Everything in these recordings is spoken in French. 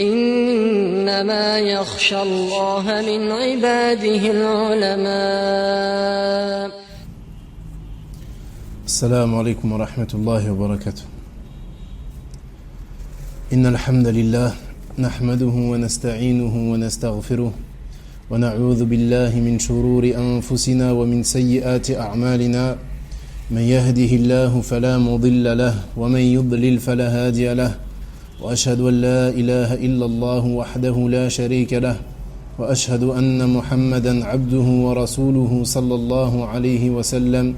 إنما يخشى الله من عباده العلماء. السلام عليكم ورحمة الله وبركاته. إن الحمد لله نحمده ونستعينه ونستغفره ونعوذ بالله من شرور أنفسنا ومن سيئات أعمالنا. من يهده الله فلا مضل له ومن يضلل فلا هادي له، وأشهد أن لا إله إلا الله وحده لا شريك له، وأشهد أن محمدا عبده ورسوله صلى الله عليه وسلم.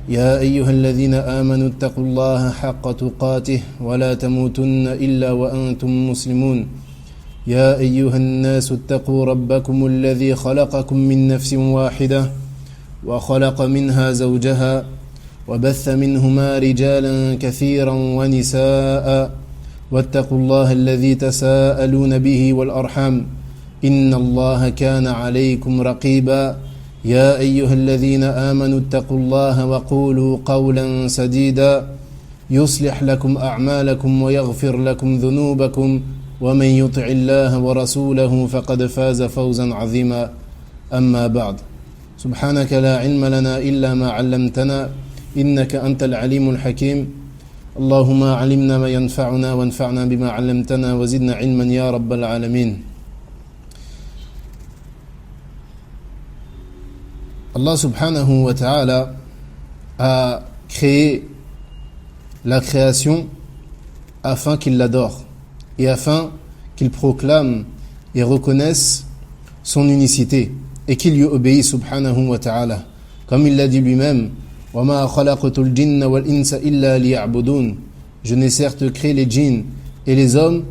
يا أيها الذين آمنوا اتقوا الله حق تقاته ولا تموتن إلا وأنتم مسلمون. يا أيها الناس اتقوا ربكم الذي خلقكم من نفس واحدة وخلق منها زوجها وبث منهما رجالا كثيرا ونساء، واتقوا الله الذي تساءلون به والأرحام إن الله كان عليكم رقيبا. يا أيها الذين آمنوا اتقوا الله وقولوا قولا سديدا يصلح لكم أعمالكم ويغفر لكم ذنوبكم، ومن يطع الله ورسوله فقد فاز فوزا عظيما. أما بعد، سبحانك لا علم لنا إلا ما علمتنا إنك أنت العليم الحكيم. اللهم علمنا ما ينفعنا وانفعنا بما علمتنا وزدنا علما يا رب العالمين. Allah subhanahu wa ta'ala a créé la création afin qu'il l'adore et afin qu'il proclame et reconnaisse son unicité et qu'il lui obéisse subhanahu wa ta'ala. Comme il l'a dit lui-même, وَمَا خَلَقْتُ الْجِنَّ وَالْإِنسَ إِلَّا لِيَعْبُدُونَ. Je n'ai certes créé les djinns et les hommes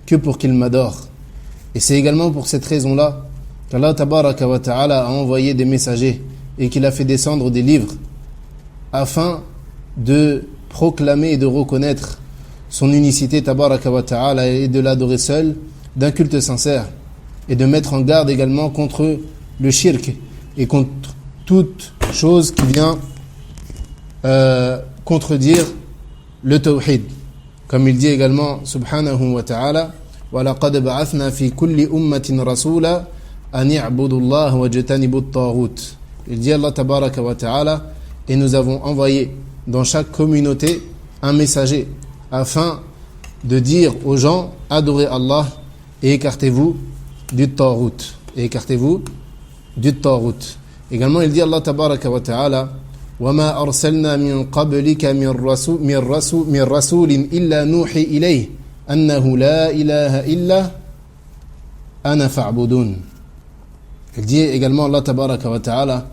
que pour qu'ils m'adorent. Et c'est également pour cette raison-là qu'Allah tabaraka wa ta'ala a envoyé des messagers et qu'il a fait descendre des livres afin de proclamer et de reconnaître son unicité tabaraka wa ta'ala et de l'adorer seul d'un culte sincère, et de mettre en garde également contre le shirk et contre toute chose qui vient contredire le tawhid. Comme il dit également subhanahu wa ta'ala, وَلَقَدْ بَعَثْنَا فِي كُلِّ أُمَّةٍ رَسُولًا أَنِ اعْبُدُوا اللَّهَ وَاجْتَنِبُوا الطَّاغُوتَ. Il dit Allah tabaraka wa ta'ala, et nous avons envoyé dans chaque communauté un messager afin de dire aux gens, adorez Allah et écartez-vous du taghut. Et écartez-vous du taghut. Également il dit Allah tabaraka wa ta'ala, وَمَا أَرْسَلْنَا مِنْ قَبْلِكَ مِنْ رَسُولٍ إِلَّا نُوحِي إِلَيْهِ أَنَّهُ لَا إِلَهَ إِلَّا أَنَا فَاعْبُدُونَ. Il dit également Allah tabaraka wa ta'ala,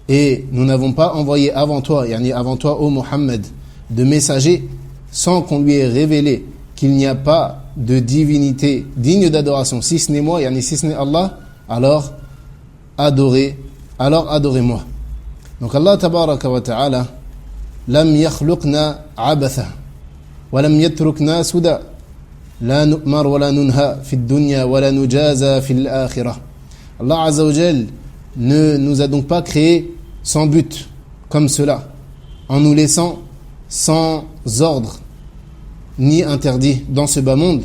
et nous n'avons pas envoyé avant toi, yani avant toi, ô Mohammed, de messager sans qu'on lui ait révélé qu'il n'y a pas de divinité digne d'adoration, si ce n'est moi, yani si ce n'est Allah, alors adorez-moi. Donc Allah tabaraka wa ta'ala, lam yakhluqna abatha wa lam yatrukna suda la nu'mar wa la nunha fi dunya wa la nujaza fi l'akhirah. Allah azza wa jal ne nous a donc pas créés sans but comme cela, en nous laissant sans ordre ni interdit dans ce bas monde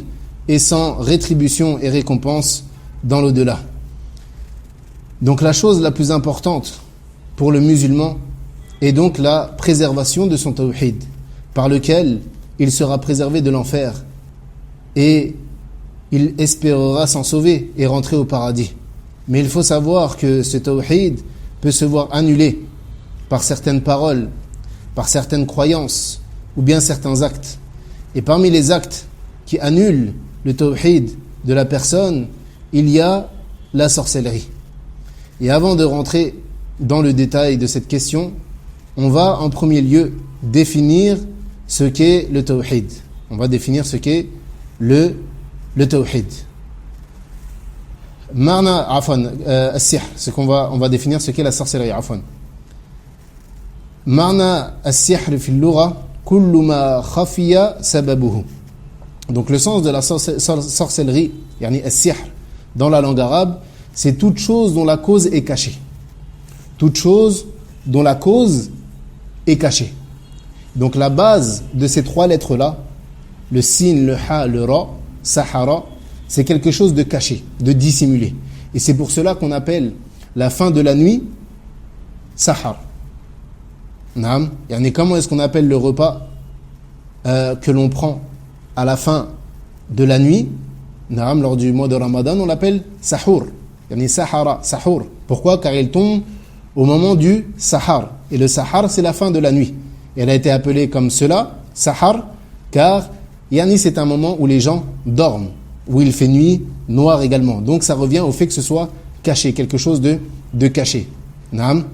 et sans rétribution et récompense dans l'au-delà. Donc la chose la plus importante pour le musulman est donc la préservation de son tawhid, par lequel il sera préservé de l'enfer et il espérera s'en sauver et rentrer au paradis. Mais il faut savoir que ce tawhid peut se voir annulé par certaines paroles, par certaines croyances ou bien certains actes. Et parmi les actes qui annulent le tawhid de la personne, il y a la sorcellerie. Et avant de rentrer dans le détail de cette question, on va en premier lieu définir ce qu'est le tawhid. On va définir ce qu'est le tawhid. Marna afwan as-sihr, on va définir ce qu'est la sorcellerie. Afwan. Marna as-sihr fi al-lugha kullu ma khafiya sababuhu. Donc le sens de la sorcellerie, yani as-sihr dans la langue arabe, c'est toute chose dont la cause est cachée. Toute chose dont la cause est cachée. Donc la base de ces trois lettres-là, le sin, le ha, le ra, sahara, c'est quelque chose de caché, de dissimulé. Et c'est pour cela qu'on appelle la fin de la nuit sahar. Naam. Yani comment est-ce qu'on appelle le repas que l'on prend à la fin de la nuit? Naam, lors du mois de Ramadan, on l'appelle sahur. Yani sahara, sahur. Pourquoi? Car il tombe au moment du sahar. Et le sahar, c'est la fin de la nuit. Et elle a été appelée comme cela, sahar, car yani c'est un moment où les gens dorment, où il fait nuit, noir également. Donc ça revient au fait que ce soit caché, quelque chose de caché. Naam.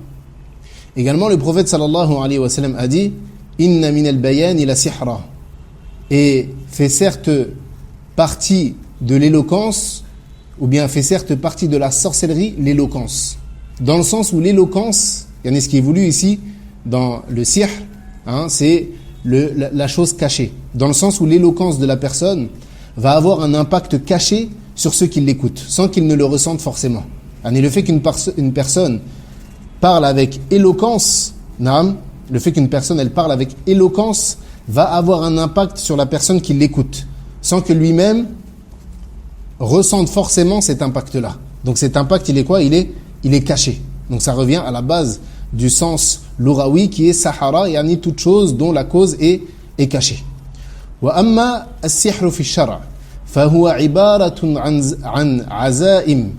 Également, le prophète sallallahu alayhi wa sallam a dit Inna min al-bayan ila sihra. Et fait certes partie de l'éloquence, ou bien fait certes partie de la sorcellerie, l'éloquence. Dans le sens où l'éloquence, il y en a ce qui est voulu ici, dans le sihr, c'est la chose cachée. Dans le sens où l'éloquence de la personne va avoir un impact caché sur ceux qui l'écoutent, sans qu'ils ne le ressentent forcément. Et le fait qu'une personne parle avec éloquence, le fait qu'une personne elle parle avec éloquence va avoir un impact sur la personne qui l'écoute, sans que lui-même ressente forcément cet impact-là. Donc cet impact, il est quoi? Il est caché. Donc ça revient à la base du sens louraoui qui est sahara, yani toute chose dont la cause est cachée. Wa amma as-sihr fi ash-shar' fa huwa ibaratun an azaim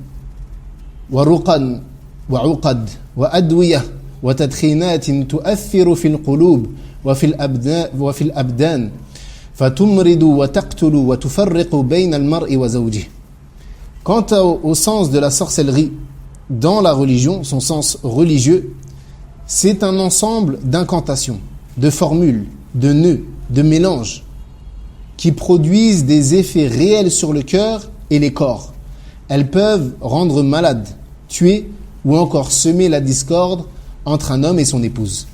wa ruqan wa 'uqad wa adwiyah wa tadkhinat tu'athiru fi al-qulub wa fi al-abdan fatumridu wa taqtulu wa tufarriqu bayna al-mar'i wa zawjihi. Quant au sens de la sorcellerie dans la religion, son sens religieux, c'est un ensemble d'incantations, de formules, de nœuds, de mélanges qui produisent des effets réels sur le cœur et les corps. Elles peuvent rendre malade, tuer ou encore semer la discorde entre un homme et son épouse.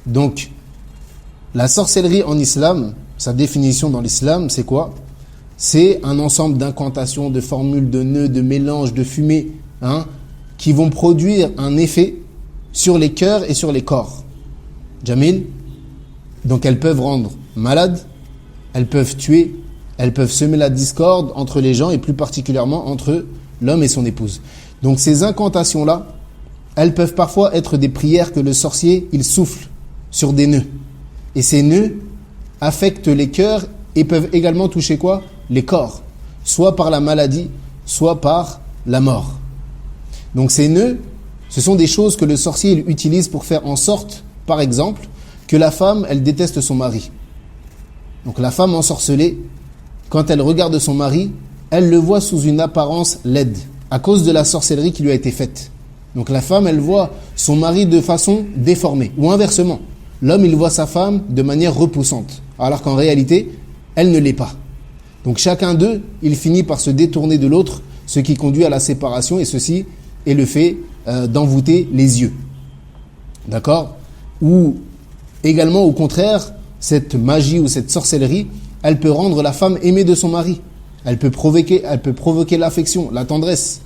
Donc, la sorcellerie en islam, sa définition dans l'islam, c'est quoi? C'est un ensemble d'incantations, de formules, de nœuds, de mélanges, de fumées, qui vont produire un effet sur les cœurs et sur les corps. Jamil? Donc elles peuvent rendre malades, elles peuvent tuer, elles peuvent semer la discorde entre les gens et plus particulièrement entre l'homme et son épouse. Donc ces incantations-là, elles peuvent parfois être des prières que le sorcier, il souffle sur des nœuds. Et ces nœuds affectent les cœurs et peuvent également toucher quoi? Les corps. Soit par la maladie, soit par la mort. Donc ces nœuds, ce sont des choses que le sorcier il utilise pour faire en sorte, par exemple, que la femme, elle déteste son mari. Donc la femme ensorcelée, quand elle regarde son mari, elle le voit sous une apparence laide, à cause de la sorcellerie qui lui a été faite. Donc la femme, elle voit son mari de façon déformée, ou inversement. L'homme, il voit sa femme de manière repoussante, alors qu'en réalité, elle ne l'est pas. Donc chacun d'eux, il finit par se détourner de l'autre, ce qui conduit à la séparation, et ceci est le fait d'envoûter les yeux. D'accord? Ou également, au contraire, cette magie ou cette sorcellerie, elle peut rendre la femme aimée de son mari. Elle peut provoquer l'affection, la tendresse.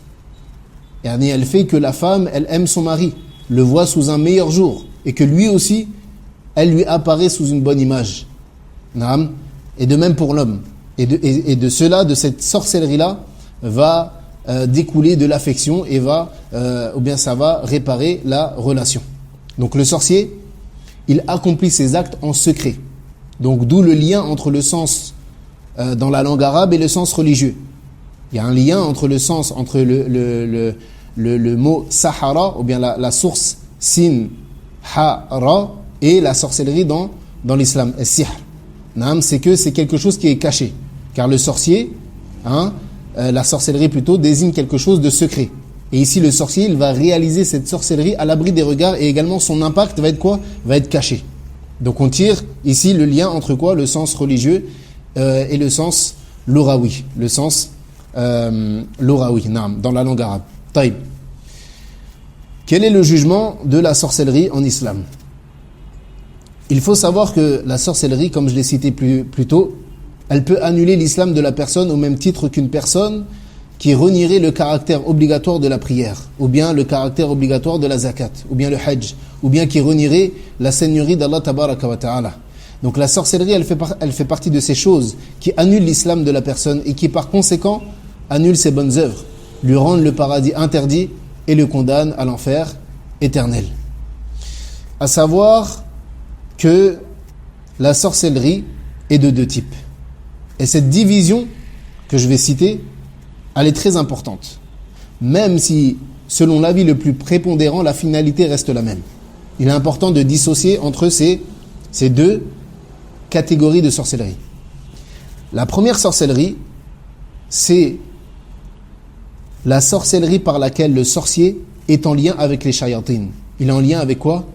Et elle fait que la femme, elle aime son mari, le voit sous un meilleur jour, et que lui aussi, elle lui apparaît sous une bonne image. Et de même pour l'homme. Et de cela, de cette sorcellerie-là, va découler de l'affection et ou bien ça va réparer la relation. Donc le sorcier, il accomplit ses actes en secret. Donc d'où le lien entre le sens dans la langue arabe et le sens religieux. Il y a un lien entre le sens, entre le mot sahara, ou bien la source sin, ha, ra, et la sorcellerie dans l'islam, sihr. C'est que c'est quelque chose qui est caché. Car le sorcier, la sorcellerie plutôt, désigne quelque chose de secret. Et ici, le sorcier, il va réaliser cette sorcellerie à l'abri des regards, et également son impact va être quoi? Va être caché. Donc on tire ici le lien entre quoi? Le sens religieux et le sens louraoui. Le sens louraoui, dans la langue arabe. Taïb. Quel est le jugement de la sorcellerie en islam? Il faut savoir que la sorcellerie, comme je l'ai cité plus tôt, elle peut annuler l'islam de la personne au même titre qu'une personne qui renierait le caractère obligatoire de la prière, ou bien le caractère obligatoire de la zakat, ou bien le hajj, ou bien qui renierait la seigneurie d'Allah tabaraka wa ta'ala. Donc la sorcellerie, elle fait partie de ces choses qui annulent l'islam de la personne et qui par conséquent annulent ses bonnes œuvres, lui rendent le paradis interdit et le condamnent à l'enfer éternel. À savoir que la sorcellerie est de deux types. Et cette division que je vais citer, elle est très importante. Même si, selon l'avis le plus prépondérant, la finalité reste la même. Il est important de dissocier entre ces deux catégories de sorcellerie. La première sorcellerie, c'est la sorcellerie par laquelle le sorcier est en lien avec les shayatines. Il est en lien avec quoi?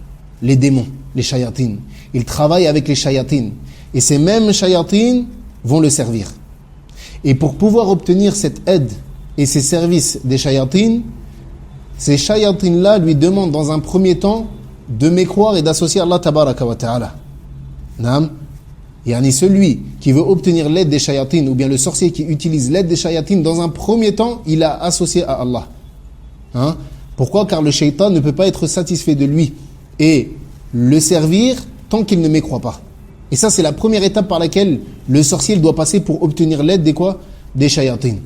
Les démons, les shayatines. Il travaille avec les shayatines. Et ces mêmes shayatines vont le servir. Et pour pouvoir obtenir cette aide et ces services des shayatines, ces shayatines-là lui demandent dans un premier temps de mécroire et d'associer Allah tabaraka wa ta'ala. Naam. Yani celui qui veut obtenir l'aide des shayatines, ou bien le sorcier qui utilise l'aide des shayatines, dans un premier temps, il a associé à Allah. Hein? Pourquoi? Car le shaytan ne peut pas être satisfait de lui et le servir tant qu'il ne mécroit pas. Et ça, c'est la première étape par laquelle le sorcier doit passer pour obtenir l'aide des quoi? Des shayatines.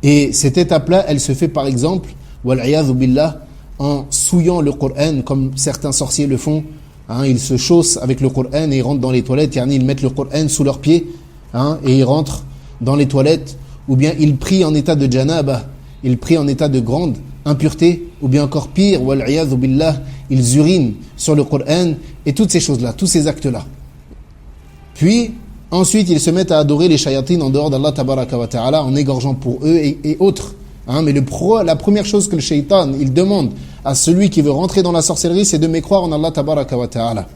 Et cette étape-là, elle se fait par exemple, wal'iyadhu billah, en souillant le Coran, comme certains sorciers le font. Hein, ils se chaussent avec le Coran et ils rentrent dans les toilettes. Ils mettent le Coran sous leurs pieds, hein, et ils rentrent dans les toilettes. Ou bien ils prient en état de janaba, ils prient en état de grande impureté. Ou bien encore pire, wal'iyadhu billah, ils urinent sur le Coran. Et toutes ces choses-là, tous ces actes-là. Puis, ensuite, ils se mettent à adorer les shayatines en dehors d'Allah tabaraka wa ta'ala, en égorgeant pour eux et autres. Hein, mais la première chose que le shaytan, il demande à celui qui veut rentrer dans la sorcellerie, c'est de mécroire en Allah tabaraka wa ta'ala.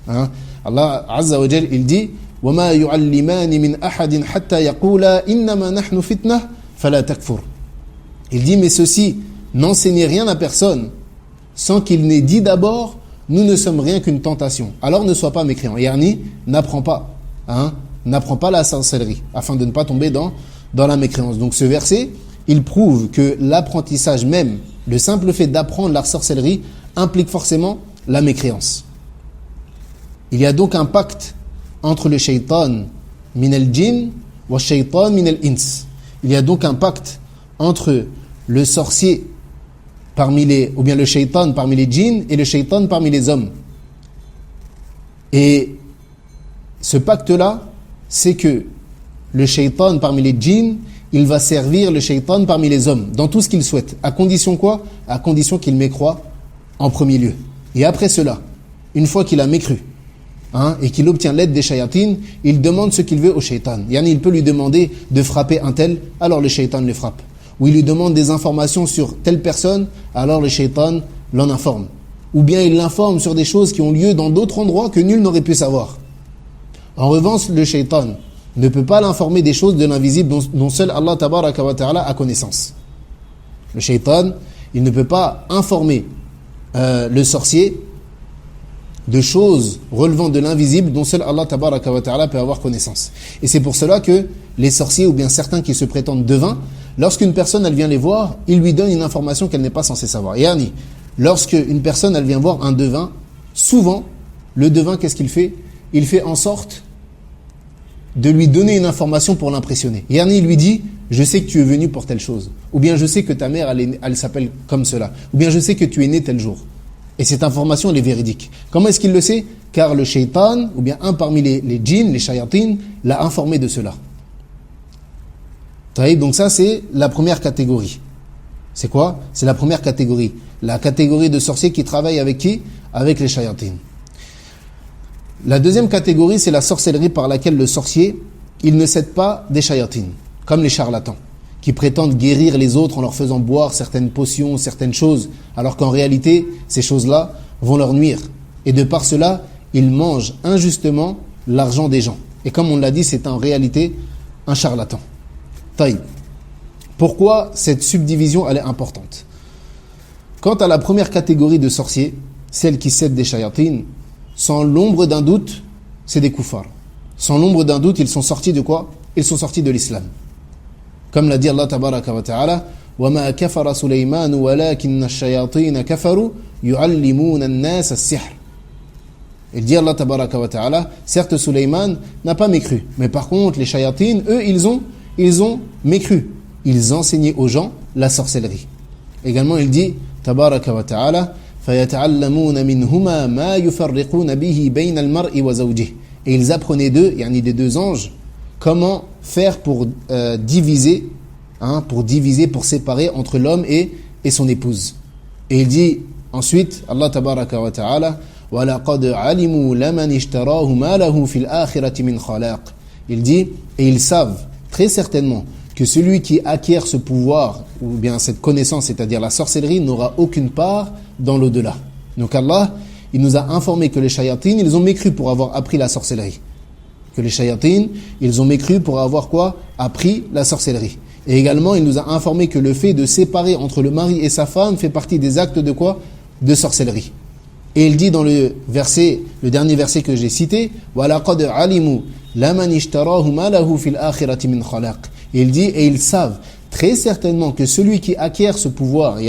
Hein, Allah azza wa jal, il dit وَمَا يُعَلِّمَانِ مِنْ أَحَدٍ حَتَّى يَقُولَا إِنَّمَا نَحْنُ فِتْنَةٌ فَلَا تَكْفُرْ. Il dit, mais ceci n'enseignez rien à personne sans qu'il n'ait dit d'abord, nous ne sommes rien qu'une tentation. Alors ne sois pas mécréant. Yani, n'apprends pas la sorcellerie, afin de ne pas tomber dans la mécréance. Donc ce verset, il prouve que l'apprentissage même, le simple fait d'apprendre la sorcellerie, implique forcément la mécréance. Il y a donc un pacte entre le shaytan min al-jinn wa shaytan min al-ins. Il y a donc un pacte entre le sorcier ou bien le shaytan parmi les djinns et le shaytan parmi les hommes. Et ce pacte-là, c'est que le shaytan parmi les djinns, il va servir le shaytan parmi les hommes, dans tout ce qu'il souhaite. À condition quoi? À condition qu'il mécroie en premier lieu. Et après cela, une fois qu'il a mécru, et qu'il obtient l'aide des shayatines, il demande ce qu'il veut au shaytan. Yani, il peut lui demander de frapper un tel, alors le shaytan le frappe. Ou il lui demande des informations sur telle personne, alors le shaytan l'en informe. Ou bien il l'informe sur des choses qui ont lieu dans d'autres endroits que nul n'aurait pu savoir. En revanche, le shaytan ne peut pas l'informer des choses de l'invisible dont seul Allah tabaraka wa ta'ala a connaissance. Le shaytan, il ne peut pas informer le sorcier de choses relevant de l'invisible dont seul Allah tabaraka wa ta'ala peut avoir connaissance. Et c'est pour cela que les sorciers, ou bien certains qui se prétendent devins, lorsqu'une personne elle vient les voir, il lui donne une information qu'elle n'est pas censée savoir. Yani, lorsque une personne elle vient voir un devin, souvent le devin, qu'est-ce qu'il fait? Il fait en sorte de lui donner une information pour l'impressionner. Yani, il lui dit, je sais que tu es venu pour telle chose, ou bien je sais que ta mère elle s'appelle comme cela, ou bien je sais que tu es né tel jour. Et cette information elle est véridique. Comment est-ce qu'il le sait? Car le shaytan, ou bien un parmi les djinns, les shayatines, l'a informé de cela. Donc ça, c'est la première catégorie. C'est quoi? C'est la première catégorie. La catégorie de sorciers qui travaillent avec qui? Avec les shayatines. La deuxième catégorie, c'est la sorcellerie par laquelle le sorcier, il ne cède pas des shayatines, comme les charlatans, qui prétendent guérir les autres en leur faisant boire certaines potions, certaines choses, alors qu'en réalité, ces choses-là vont leur nuire. Et de par cela, ils mangent injustement l'argent des gens. Et comme on l'a dit, c'est en réalité un charlatan. Taïb. Pourquoi cette subdivision elle est importante? Quant à la première catégorie de sorciers, celle qui cède des shayatines, sans l'ombre d'un doute, c'est des koufars. Sans l'ombre d'un doute, ils sont sortis de quoi? Ils sont sortis de l'islam. Comme l'a dit Allah tabaraka wa ta'ala, وَمَا كَفَرَ سُلَيْمَانُ وَلَكِنَّ الشَّيَاطِينَ كَفَرُوا يُعَلِّمُونَ النَّاسَ السِّحْرَ. Il dit Allah tabaraka wa ta'ala, certes Sulayman n'a pas mécru, mais par contre les shayatines, eux, ils ont mécru. Ils enseignaient aux gens la sorcellerie. Également il dit tabaraka wa ta'ala, فَيَتَعَلَّمُونَ مِنْهُمَا مَا يُفَرِّقُونَ بِهِ بَيْنَ الْمَرْءِ وَزَوْجِهِ. Et ils apprenaient d'eux, des deux anges, comment faire pour diviser, pour séparer entre l'homme et son épouse. Et il dit ensuite, Allah tabaraka wa ta'ala, وَلَقَدْ عَلِمُوا لَمَنِ اشْتَرَاهُ مَا لَهُ فِي الْآخِرَةِ مِنْ خَلَاقٍ. Il dit, et ils savent très certainement que celui qui acquiert ce pouvoir, ou bien cette connaissance, c'est-à-dire la sorcellerie, n'aura aucune part dans l'au-delà. Donc Allah, il nous a informé que les shayatines, ils ont mécru pour avoir appris la sorcellerie. Que les shayatines, ils ont mécru pour avoir quoi? Appris la sorcellerie. Et également, il nous a informé que le fait de séparer entre le mari et sa femme fait partie des actes de quoi? De sorcellerie. Et il dit dans le dernier verset que j'ai cité, وَلَقَدْ عَلِمُوا لَمَنِ اشْتَرَاهُ مَا لَهُ فِي الْآخِرَةِ مِنْ خَلَاقٍ. Et il dit, et ils savent très certainement que celui qui acquiert ce pouvoir,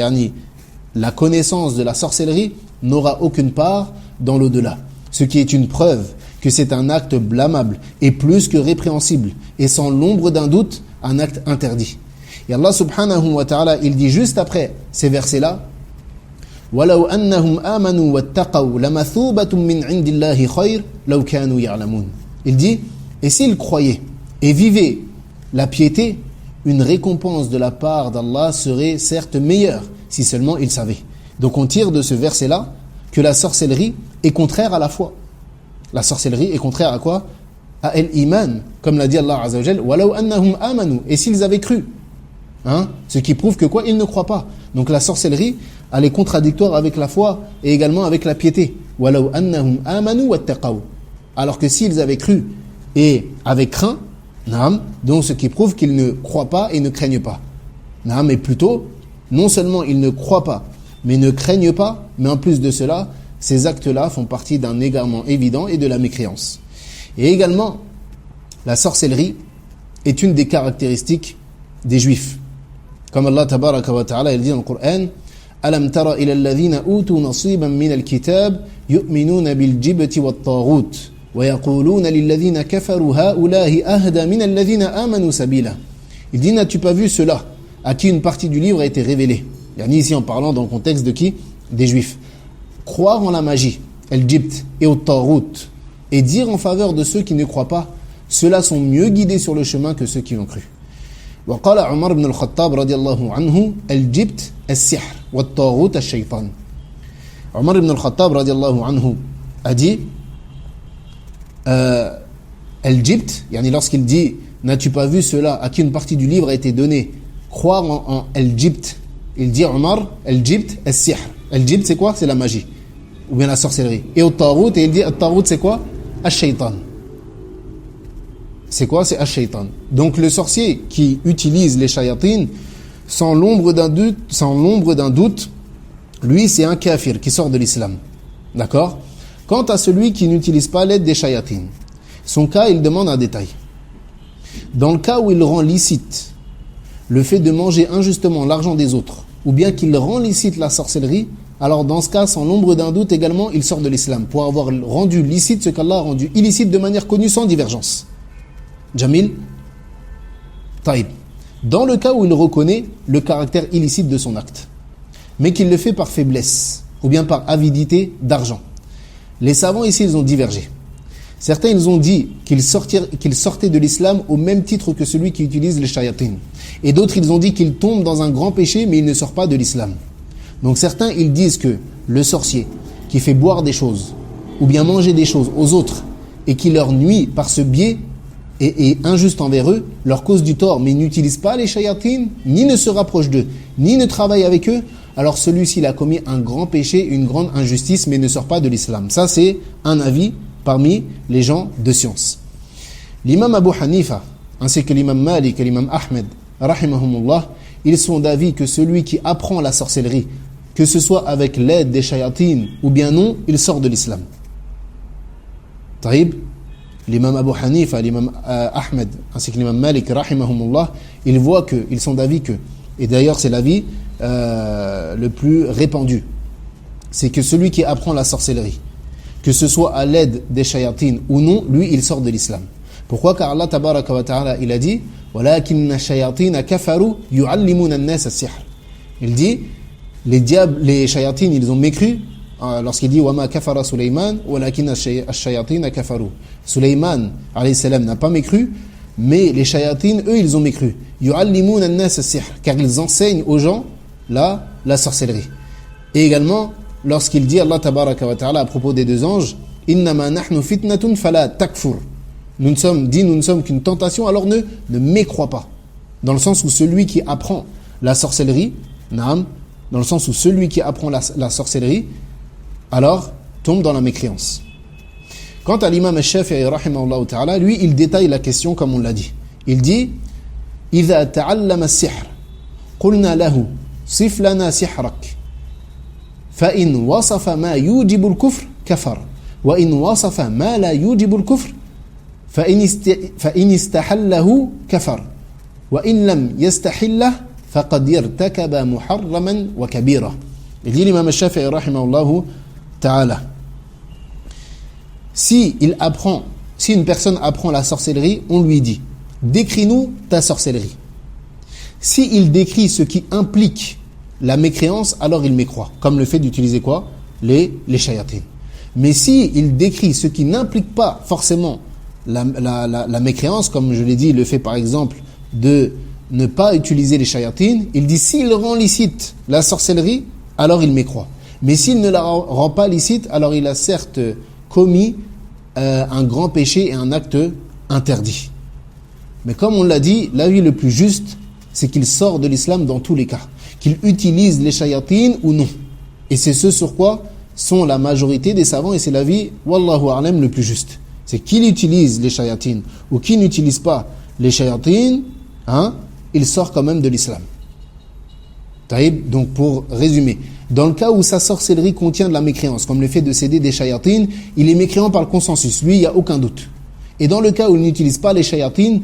la connaissance de la sorcellerie, n'aura aucune part dans l'au-delà. Ce qui est une preuve que c'est un acte blâmable et plus que répréhensible, et sans l'ombre d'un doute, un acte interdit. Et Allah subhanahu wa ta'ala, il dit juste après ces versets-là, وَلَوْ أَنَّهُمْ آمَنُوا وَاتَّقَوْا لَمَثُوبَةٌ مِّنْ عِنْدِ اللَّهِ خَيْرٌ لَوْ كَانُوا يَعْلَمُونَ. Il dit, et s'ils croyaient et vivaient la piété, une récompense de la part d'Allah serait certes meilleure, si seulement ils savaient. Donc on tire de ce verset-là que la sorcellerie est contraire à la foi. La sorcellerie est contraire à quoi? À l'iman, comme l'a dit Allah Azza wa Jal, وَلَوْ أَنَّهُمْ آمَنُوا. Et s'ils avaient cru, ce qui prouve que quoi? Ils ne croient pas. Donc la sorcellerie, elle est contradictoire avec la foi et également avec la piété. وَلَوْ أَنَّهُمْ آمَنُوا وَاتَّقَوْا. Alors que s'ils avaient cru et avaient craint, donc ce qui prouve qu'ils ne croient pas et ne craignent pas. Mais plutôt, non seulement ils ne croient pas, mais ne craignent pas, mais en plus de cela, ces actes-là font partie d'un égarement évident et de la mécréance. Et également, la sorcellerie est une des caractéristiques des Juifs. Comme Allah tabaraka wa ta'ala, il dit dans le Coran, أَلَمْ تَرَ إِلَى الَّذِينَ أُوتُوا نَصِيبًا مِنَ الْكِتَابِ يُؤْمِنُونَ بِالْجِبْتِ وَالطَّاغُوتِ وَيَقُولُونَ لِلَّذِينَ كَفَرُوا هَؤُلَاءِ أَهْدَى مِنَ الَّذِينَ آمَنُوا سَبِيلًا. Il dit, n'as-tu pas vu cela à qui une partie du livre a été révélée? Ici en parlant dans le contexte de qui? Des Juifs. Croire en la magie, el-Jibt et au Tarout, et dire en faveur de ceux qui ne croient pas, ceux-là sont mieux guidés sur le chemin que ceux qui l'ont cru. وقال عمر بن الخطاب رضي الله عنه الجبت السحر والطاغوت الشيطان. Omar ibn al-Khattab radiallahu anhu a dit el-Jibt, lorsqu'il dit n'as-tu pas vu cela à qui une partie du livre a été donnée, croire en el-Jibt, il dit Omar el-Jibt el-Sihr. El-Jibt c'est quoi? C'est la magie ou bien la sorcellerie. Et au Tarout, et il dit al-Tarout c'est quoi? Al-Shaytan. C'est quoi? C'est Al-Shaytan. Donc le sorcier qui utilise les shayatines, sans l'ombre d'un doute, lui c'est un kafir qui sort de l'islam. D'accord? Quant à celui qui n'utilise pas l'aide des shayatines, son cas, il demande un détail. Dans le cas où il rend licite le fait de manger injustement l'argent des autres, ou bien qu'il rend licite la sorcellerie, alors dans ce cas, sans l'ombre d'un doute également, il sort de l'islam, pour avoir rendu licite ce qu'Allah a rendu illicite de manière connue sans divergence. Jamil? Taïb. Dans le cas où il reconnaît le caractère illicite de son acte, mais qu'il le fait par faiblesse, ou bien par avidité d'argent. Les savants ici, ils ont divergé. Certains, ils ont dit qu'il sortait de l'islam au même titre que celui qui utilise les shayatines. Et d'autres, ils ont dit qu'il tombe dans un grand péché, mais il ne sort pas de l'islam. Donc certains, ils disent que le sorcier qui fait boire des choses, ou bien manger des choses aux autres, et qui leur nuit par ce biais, est injuste envers eux, leur cause du tort, mais n'utilise pas les shayatines, ni ne se rapproche d'eux, ni ne travaille avec eux, alors celui-ci il a commis un grand péché, une grande injustice, mais ne sort pas de l'islam. Ça, c'est un avis parmi les gens de science. L'imam Abu Hanifa, ainsi que l'imam Malik et l'imam Ahmed, rahimahumullah, ils sont d'avis que celui qui apprend la sorcellerie, que ce soit avec l'aide des shayatines ou bien non, il sort de l'islam. Taïb, l'imam Abu Hanifa, l'imam Ahmed, ainsi que l'imam Malik, rahimahumullah, ils sont d'avis que, et d'ailleurs c'est l'avis le plus répandu, c'est que celui qui apprend la sorcellerie, que ce soit à l'aide des shayatines ou non, lui, il sort de l'islam. Pourquoi? Car Allah tabaraka wa ta'ala, il a dit وَلَكِنَّ الشَّيَاطِينَ كَفَرُوا يُعَلِّمُونَ النَّاسَ السِّحْرَ. Il dit, les diables, les shayatines, ils ont mécru lorsqu'il dit وَمَا كَفَرَ سُلَيْمَانَ وَلَكِنَّ الشَّيَاطِينَ كَفَرُوا. Sulayman, alayhi salam, n'a pas mécru, mais les shayatines, eux, ils ont mécru. يُعَلِّمُونَ النَّاسَ السِّحْرَ, car ils enseignent aux gens la sorcellerie. Et également, lorsqu'il dit, Allah tabaraka wa ta'ala, à propos des deux anges, إِنَّمَا نَحْنُ فِتْنَةٌ فَلَا تَكْفُرْ. Nous ne sommes qu'une tentation, alors ne mécrois pas. Dans le sens où celui qui apprend la sorcellerie, dans le sens où celui qui apprend la sorcellerie, alors tombe dans la mécréance. Quant à l'imam al-Shafi'i, rahimahullah ta'ala, lui, il détaille la question comme on l'a dit. Il dit, إِذَا تَعَلَّمَ السِّحْرَ قُلْنَا لَهُ صِفْ لَنَا سِحْرَكَ فَإِنْ وَصَفَ مَا يُوجِبُ الْكُفْرِ كَفَرَ وَإِنْ وَصَفَ مَا لَا يُوجِبُ الْكُفْرِ فإن استحله كفر وإن لم يستحله فقد ارتكب محرما وكبيرا. Il dit l'imam al-Shafi'i rahimahullah ta'ala, si une personne apprend la sorcellerie, on lui dit décris-nous ta sorcellerie. Si il décrit ce qui implique la mécréance, alors il mécroit, comme le fait d'utiliser quoi? Les shayatines. Mais si il décrit ce qui n'implique pas forcément la mécréance, comme je l'ai dit, le fait par exemple de ne pas utiliser les shayatines, il dit s'il rend licite la sorcellerie, alors il mécroit. Mais s'il ne la rend pas licite, alors il a certes commis un grand péché et un acte interdit. Mais comme on l'a dit, l'avis le plus juste, c'est qu'il sort de l'islam dans tous les cas, qu'il utilise les shayatines ou non. Et c'est ce sur quoi sont la majorité des savants, et c'est l'avis, wallahu a'lam, le plus juste. C'est qu'il utilise les shayatines ou qui n'utilise pas les shayatines, il sort quand même de l'islam. Taïb, donc pour résumer, dans le cas où sa sorcellerie contient de la mécréance, comme le fait de céder des shayatines, il est mécréant par le consensus, lui il n'y a aucun doute. Et dans le cas où il n'utilise pas les shayatines,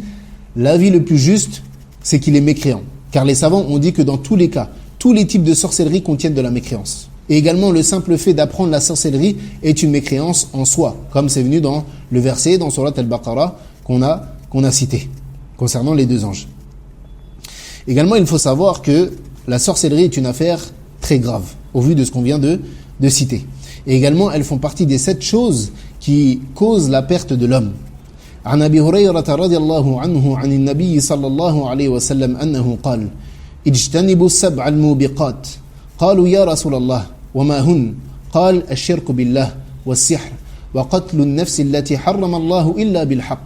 l'avis le plus juste, c'est qu'il est mécréant. Car les savants ont dit que dans tous les cas, tous les types de sorcellerie contiennent de la mécréance. Et également, le simple fait d'apprendre la sorcellerie est une mécréance en soi, comme c'est venu dans le verset, dans Surat al-Baqarah, qu'on a cité, concernant les deux anges. Également, il faut savoir que la sorcellerie est une affaire très grave, au vu de ce qu'on vient de citer. Et également, elles font partie des 7 choses qui causent la perte de l'homme. عن أبي هريرة رضي الله عنه عن النبي صلى الله عليه وسلم أنه قال اجتنبوا السبع الموبقات قالوا يا رسول الله وما هن قال الشرك بالله والسحر وقتل النفس التي حرم الله إلا بالحق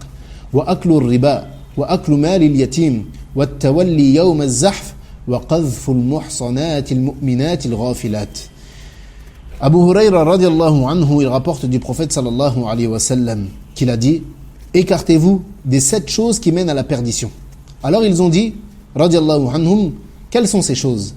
وأكل الربا وأكل مال اليتيم والتولي يوم الزحف وقذف المحصنات المؤمنات الغافلات. Abu Hurayra radiallahu anhu, il rapporte du prophète sallallahu alayhi wa sallam qu'il a dit écartez-vous des 7 choses qui mènent à la perdition. Alors ils ont dit radiallahu anhum, quelles sont ces choses?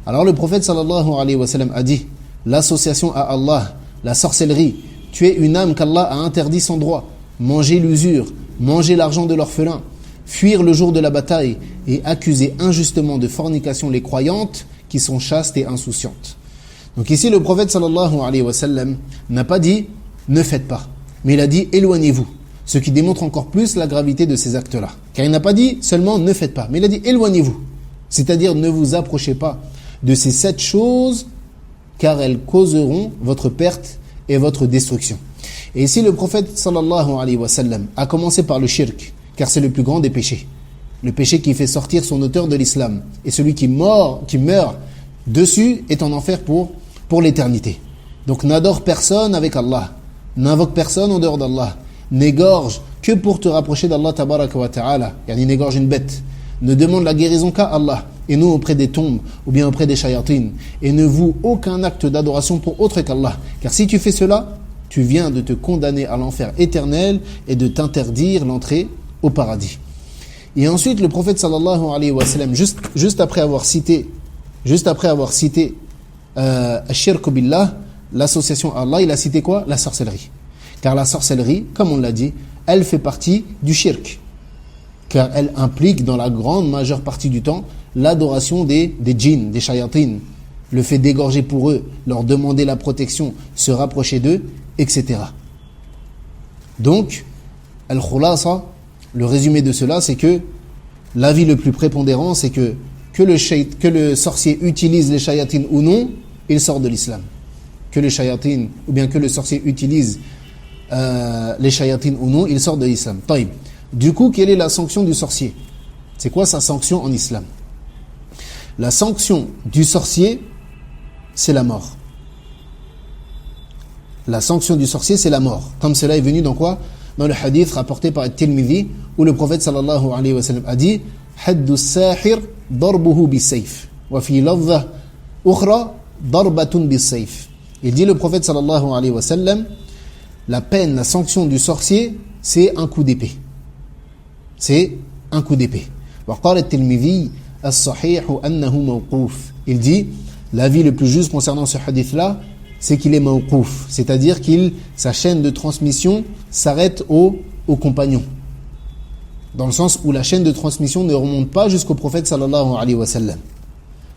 Alors le prophète sallallahu alayhi wa sallam a dit l'association à Allah, la sorcellerie, tuer une âme qu'Allah a interdit sans droit, manger l'usure, manger l'argent de l'orphelin, fuir le jour de la bataille et accuser injustement de fornication les croyantes qui sont chastes et insouciantes. Donc ici le prophète sallallahu alayhi wa sallam n'a pas dit ne faites pas, mais il a dit éloignez-vous, ce qui démontre encore plus la gravité de ces actes-là. Car il n'a pas dit seulement ne faites pas, mais il a dit éloignez-vous, c'est-à-dire ne vous approchez pas de ces 7 choses car elles causeront votre perte et votre destruction. Et ici le prophète sallallahu alayhi wa sallam a commencé par le shirk, car c'est le plus grand des péchés. Le péché qui fait sortir son auteur de l'islam. Et celui qui meurt dessus est en enfer pour l'éternité. Donc n'adore personne avec Allah, n'invoque personne en dehors d'Allah, n'égorge que pour te rapprocher d'Allah tabaraka wa ta'ala, yani n'égorge une bête, ne demande la guérison qu'à Allah, et non auprès des tombes, ou bien auprès des shayatines, et ne voue aucun acte d'adoration pour autre qu'Allah. Car si tu fais cela, tu viens de te condamner à l'enfer éternel et de t'interdire l'entrée au paradis. Et ensuite, le prophète sallallahu alayhi wa sallam, juste après avoir cité Ashirku billah, l'association à Allah, il a cité quoi? La sorcellerie. Car la sorcellerie, comme on l'a dit, elle fait partie du shirk. Car elle implique dans la grande majeure partie du temps l'adoration des djinns, des shayatines, le fait d'égorger pour eux, leur demander la protection, se rapprocher d'eux, etc. Donc, al-khulasa, le résumé de cela, c'est que l'avis le plus prépondérant, c'est que le sorcier utilise les shayatines ou non, il sort de l'islam. Que les shayatines, ou bien que le sorcier utilise les shayatines ou non, il sort de l'islam. Taïb. Du coup, quelle est la sanction du sorcier? C'est quoi sa sanction en islam? La sanction du sorcier, c'est la mort. La sanction du sorcier, c'est la mort. Comme cela est venu dans quoi? Dans le hadith rapporté par At-Tirmidhi, où le prophète sallallahu alayhi wa sallam a dit Haddu as-sahir darbuhu bis-sayf. Wa fi lafdha ukhra darbatun bis-sayf. Il dit le prophète sallallahu alayhi wa sallam, la peine, la sanction du sorcier, c'est un coup d'épée. C'est un coup d'épée. Wa qala At-Tirmidhi as-sahih annahu mawquf. Il dit l'avis le plus juste concernant ce hadith-là, c'est qu'il est mawqouf, c'est-à-dire sa chaîne de transmission s'arrête au compagnon. Dans le sens où la chaîne de transmission ne remonte pas jusqu'au prophète sallallahu alayhi wa sallam.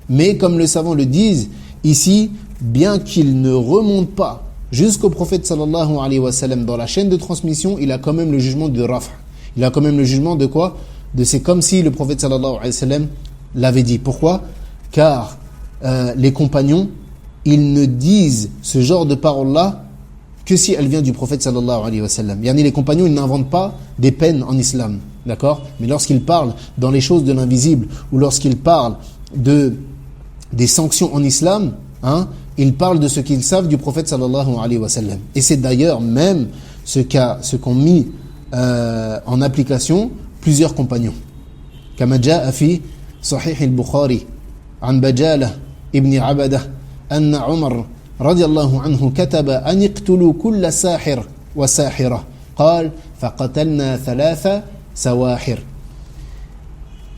Mais comme les savants le disent, ici, bien qu'il ne remonte pas jusqu'au prophète sallallahu alayhi wa sallam dans la chaîne de transmission, il a quand même le jugement de raf'. Il a quand même le jugement de quoi? De c'est comme si le prophète sallallahu alayhi wa sallam l'avait dit. Pourquoi? Car les compagnons, ils ne disent ce genre de paroles-là que si elle vient du prophète sallallahu alayhi wa sallam. Yani les compagnons, ils n'inventent pas des peines en islam, d'accord? Mais lorsqu'ils parlent dans les choses de l'invisible, ou lorsqu'ils parlent des sanctions en islam, ils parlent de ce qu'ils savent du prophète sallallahu alayhi wa sallam. Et c'est d'ailleurs même ce qu'ont mis en application plusieurs compagnons. Kama ja'a fi Sahih al-Bukhari an Bajalah ibn Abadah أن عمر رضي الله عنه كتب أن يقتلوا كل ساحر وساحرة قال فقتلنا 3 سواحر.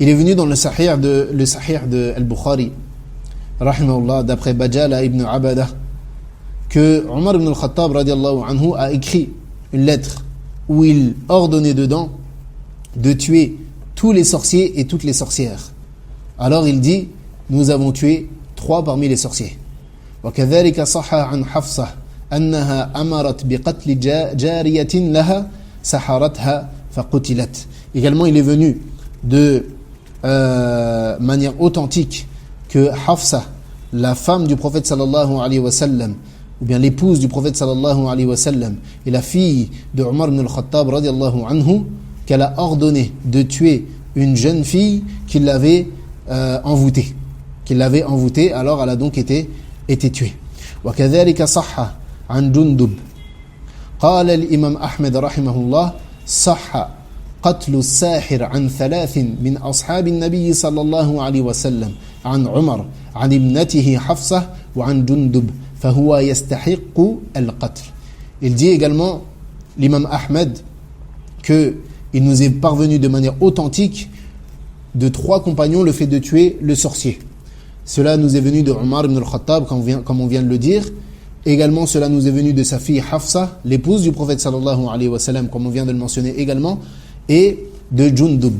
Il est venu dans le Sahih de Al-Bukhari rahimahullah, d'après Bajala ibn Abadah, que Omar ibn al-Khattab radiallahu anhu a écrit une lettre où il ordonnait dedans de tuer tous les sorciers et toutes les sorcières. Alors il dit, nous avons tué 3 parmi les sorciers. وكذلك صح عن حفصة أنها أمرت بقتل جارية لها سحرتها فقتلت. Également, il est venu de manière authentique que Hafsa, la femme du prophète sallallahu alayhi wa sallam, ou bien l'épouse du prophète sallallahu alayhi wa sallam, et la fille de Omar ibn al-Khattab radiallahu anhu, qu'elle a ordonné de tuer une jeune fille qui l'avait envoûtée. Alors elle a donc été tué. وكذلك صح عن جندب قال الإمام أحمد رحمه الله صح قتل الساحر عن 3 من أصحاب النبي صلى الله عليه وسلم عن عمر عن ابنته حفصة وعن جندب فهو يستحق القتل. Il dit également l'imam Ahmed que il nous est parvenu de manière authentique de 3 compagnons le fait de tuer le sorcier. Cela nous est venu de Omar ibn al-Khattab, comme on vient de le dire. Également, cela nous est venu de sa fille Hafsa, l'épouse du prophète sallallahu alayhi wa sallam, comme on vient de le mentionner également, et de Jundub.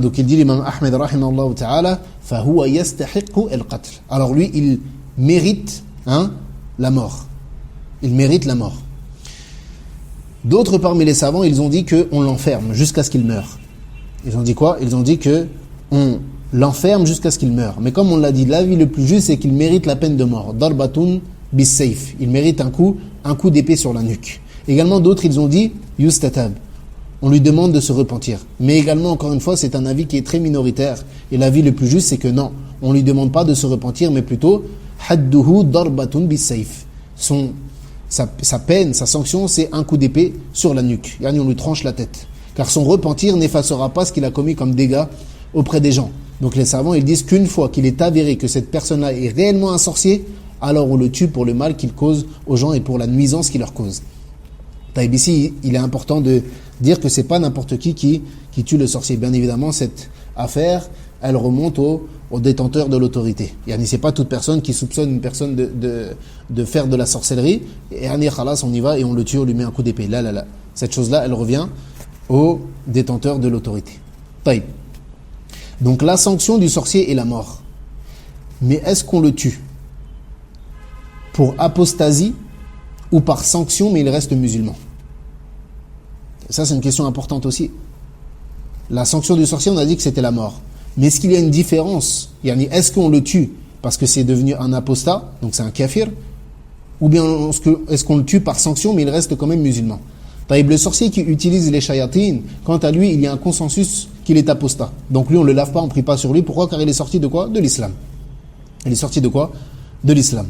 Donc il dit l'imam Ahmed rahimahullah ta'ala, فَهُوَ يَسْتَحِقُّ الْقَتْلِ. Alors lui, il mérite la mort. Il mérite la mort. D'autres parmi les savants, ils ont dit qu'on l'enferme jusqu'à ce qu'il meure. Ils ont dit quoi? Ils ont dit qu'on l'enferme jusqu'à ce qu'il meure. Mais comme on l'a dit, l'avis le plus juste, c'est qu'il mérite la peine de mort. Darbatun bis-sayf. Il mérite un coup d'épée sur la nuque. Également, d'autres, ils ont dit yustatab. On lui demande de se repentir. Mais également, encore une fois, c'est un avis qui est très minoritaire. Et l'avis le plus juste, c'est que non, on lui demande pas de se repentir, mais plutôt hadduhu darbatun bis-sayf. Sa peine, sa sanction, c'est un coup d'épée sur la nuque. Yani on lui tranche la tête. Car son repentir n'effacera pas ce qu'il a commis comme dégâts auprès des gens. Donc les savants, ils disent qu'une fois qu'il est avéré que cette personne-là est réellement un sorcier, alors on le tue pour le mal qu'il cause aux gens et pour la nuisance qu'il leur cause. Taïb, ici, il est important de dire que c'est pas n'importe qui tue le sorcier. Bien évidemment, cette affaire, elle remonte au détenteur de l'autorité. Yani, c'est pas toute personne qui soupçonne une personne de faire de la sorcellerie, et khalas, on y va et on le tue, on lui met un coup d'épée. Là. Cette chose-là, elle revient au détenteur de l'autorité. Taïb. Donc la sanction du sorcier est la mort. Mais est-ce qu'on le tue pour apostasie ou par sanction, mais il reste musulman? Ça, c'est une question importante aussi. La sanction du sorcier, on a dit que c'était la mort. Mais est-ce qu'il y a une différence? Est-ce qu'on le tue parce que c'est devenu un apostat, donc c'est un kafir, ou bien est-ce qu'on le tue par sanction, mais il reste quand même musulman? Le sorcier qui utilise les shayatines, quant à lui, il y a un consensus qu'il est apostat. Donc lui, on ne le lave pas, on ne prie pas sur lui. Pourquoi? Car il est sorti de quoi? De l'islam. Il est sorti de quoi? De l'islam.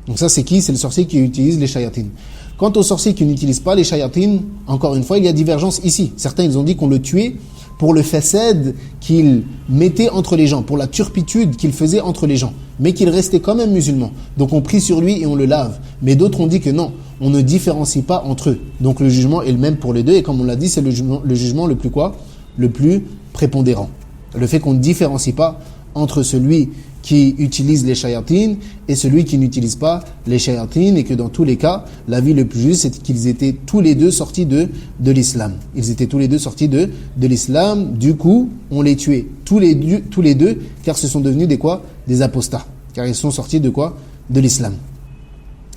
Donc ça, c'est qui? C'est le sorcier qui utilise les shayatines. Quant au sorcier qui n'utilise pas les shayatines, encore une fois, il y a divergence ici. Certains, ils ont dit qu'on le tuait pour le fasad qu'il mettait entre les gens, pour la turpitude qu'il faisait entre les gens, mais qu'il restait quand même musulman. Donc on prie sur lui et on le lave. Mais d'autres ont dit que non, on ne différencie pas entre eux. Donc le jugement est le même pour les deux, et comme on l'a dit, c'est le jugement le plus quoi? Le plus prépondérant. Le fait qu'on ne différencie pas entre celui qui utilise les shayatines et celui qui n'utilise pas les shayatines, et que dans tous les cas, l'avis le plus juste, c'est qu'ils étaient tous les deux sortis de l'islam. Ils étaient tous les deux sortis de l'islam. Du coup, on les tuait tous les deux, car ce sont devenus des quoi? Des apostats. Car ils sont sortis de quoi? De l'islam.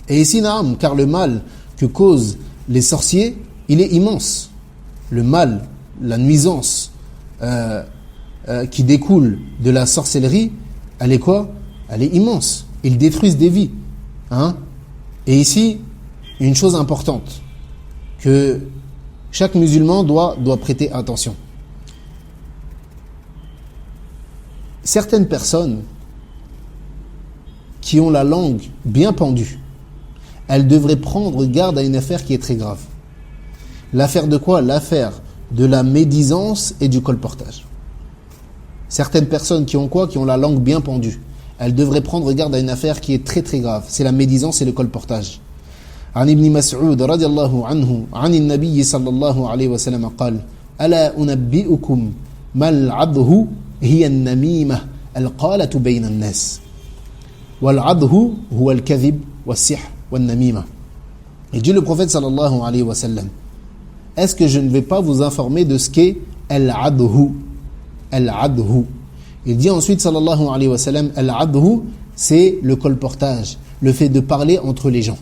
Et ici, naam, car le mal que causent les sorciers, il est immense. Le mal, la nuisance qui découle de la sorcellerie, elle est quoi? Elle est immense. Ils détruisent des vies. Et ici, une chose importante que chaque musulman doit prêter attention. Certaines personnes qui ont la langue bien pendue, elles devraient prendre garde à une affaire qui est très grave. L'affaire de quoi? L'affaire de la médisance et du colportage. Certaines personnes qui ont quoi? Qui ont la langue bien pendue. Elles devraient prendre garde à une affaire qui est très très grave. C'est la médisance et le colportage. عن ابن مسعود رضي الله عنه عن النبي صلى الله عليه وسلم قال ألا أنبئكم ما العضه هي النميمة القالة بين الناس والعضه هو الكذب والسحر والنميمة. Et dit le prophète sallallahu alayhi wa sallam, est-ce que je ne vais pas vous informer de ce qu'est al-adhu? Al-adhu. Il dit ensuite sallallahu alayhi wa sallam, al-adhu, c'est le colportage, le fait de parler entre les gens.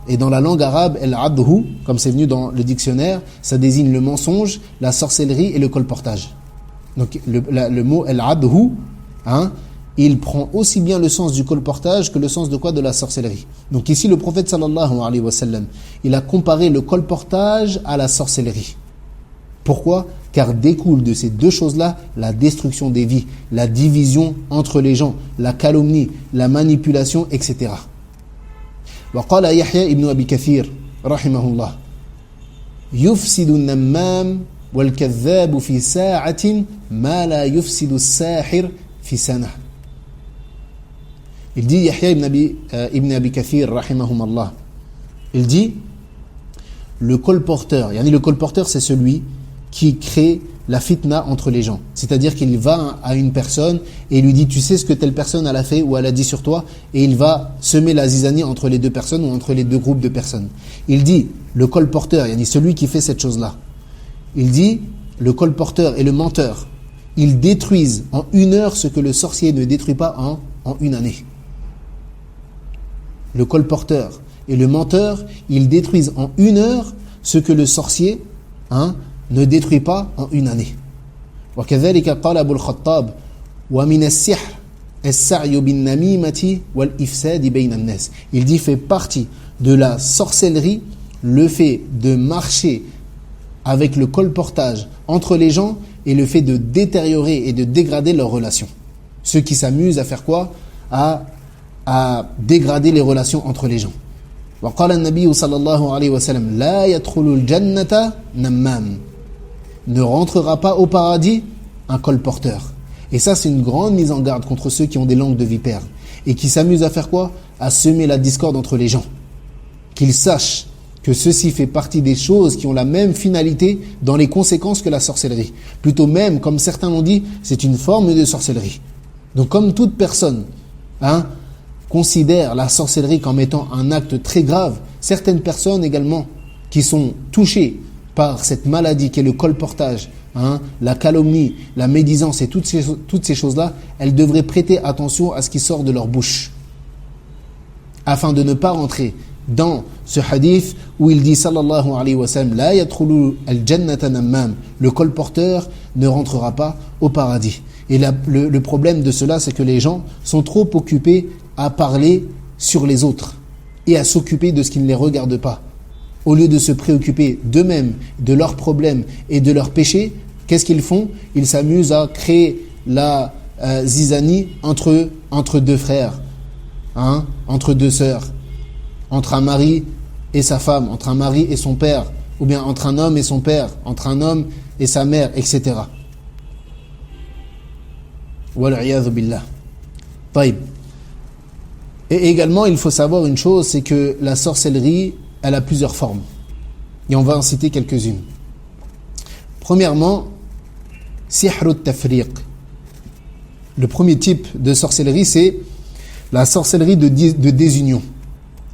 Et dans la langue arabe, al-adhu, comme c'est venu dans le dictionnaire, ça désigne le mensonge, la sorcellerie et le colportage. Donc le mot al-adhu, il prend aussi bien le sens du colportage que le sens de quoi? De la sorcellerie. Donc ici, le prophète sallallahu alayhi wa sallam, il a comparé le colportage à la sorcellerie. Pourquoi? Car découle de ces deux choses-là la destruction des vies, la division entre les gens, la calomnie, la manipulation, etc. وقال يحيى ابن أبي كثير رحمه الله يفسد النمام والكذاب في ساعة ما لا يفسد الساحر في سنة. Il dit Yahya ibn Abi Kathir rahimahumullah, il dit le colporteur, le colporteur, c'est celui qui crée la fitna entre les gens. C'est-à-dire qu'il va à une personne et lui dit, tu sais ce que telle personne elle a fait ou elle a dit sur toi, et il va semer la zizanie entre les deux personnes ou entre les deux groupes de personnes. Il dit, le colporteur, celui qui fait cette chose-là, il dit, le colporteur et le menteur, ils détruisent en 1 heure ce que le sorcier ne détruit pas en 1 année. Le colporteur et le menteur, ils détruisent en 1 heure ce que le sorcier ne détruit pas en 1 année. وكذلك قال أبو الخطاب ومن السحر السعي بالنميمة والإفساد بين الناس. Il dit, fait partie de la sorcellerie le fait de marcher avec le colportage entre les gens et le fait de détériorer et de dégrader leurs relations. Ceux qui s'amusent à faire quoi? À dégrader les relations entre les gens. وقال النبي صلى الله عليه وسلم لا يدخل الجنة نمام. Ne rentrera pas au paradis un colporteur. Et ça, c'est une grande mise en garde contre ceux qui ont des langues de vipère et qui s'amusent à faire quoi? À semer la discorde entre les gens. Qu'ils sachent que ceci fait partie des choses qui ont la même finalité dans les conséquences que la sorcellerie. Plutôt même, comme certains l'ont dit, c'est une forme de sorcellerie. Donc comme toute personne considère la sorcellerie comme étant un acte très grave, certaines personnes également qui sont touchées par cette maladie qui est le colportage, la calomnie, la médisance et toutes ces choses-là, elles devraient prêter attention à ce qui sort de leur bouche, afin de ne pas rentrer dans ce hadith où il dit sallallahu alayhi wa sallam la yadkhulu al-jannata nammam, le colporteur ne rentrera pas au paradis. Et le problème de cela, c'est que les gens sont trop occupés à parler sur les autres et à s'occuper de ce qui ne les regarde pas. Au lieu de se préoccuper d'eux-mêmes, de leurs problèmes et de leurs péchés, qu'est-ce qu'ils font? Ils s'amusent à créer la zizanie entre deux frères, entre deux sœurs, entre un mari et sa femme, entre un mari et son père, ou bien entre un homme et son père, entre un homme et sa mère, etc. Wal'iyadhu billah. Taïb. Et également, il faut savoir une chose, c'est que la sorcellerie, elle a plusieurs formes. Et on va en citer quelques-unes. Premièrement, sihrut tafriq. Le premier type de sorcellerie, c'est la sorcellerie de désunion,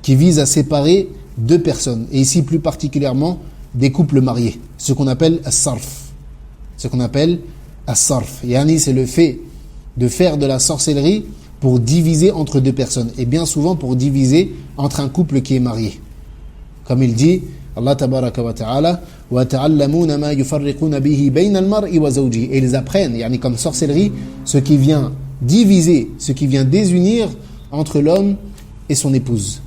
qui vise à séparer deux personnes, et ici plus particulièrement des couples mariés, ce qu'on appelle as-sarf. Ce qu'on appelle as-sarf. Yani, c'est le fait de faire de la sorcellerie pour diviser entre deux personnes, et bien souvent pour diviser entre un couple qui est marié. Comme il dit, Allah tabaraka wa ta'ala, wa ta'allamuna ma yufarriquna bihi bayna al-mar'i wa zawjihi, et ils apprennent, yani comme sorcellerie, ce qui vient diviser, ce qui vient désunir entre l'homme et son épouse.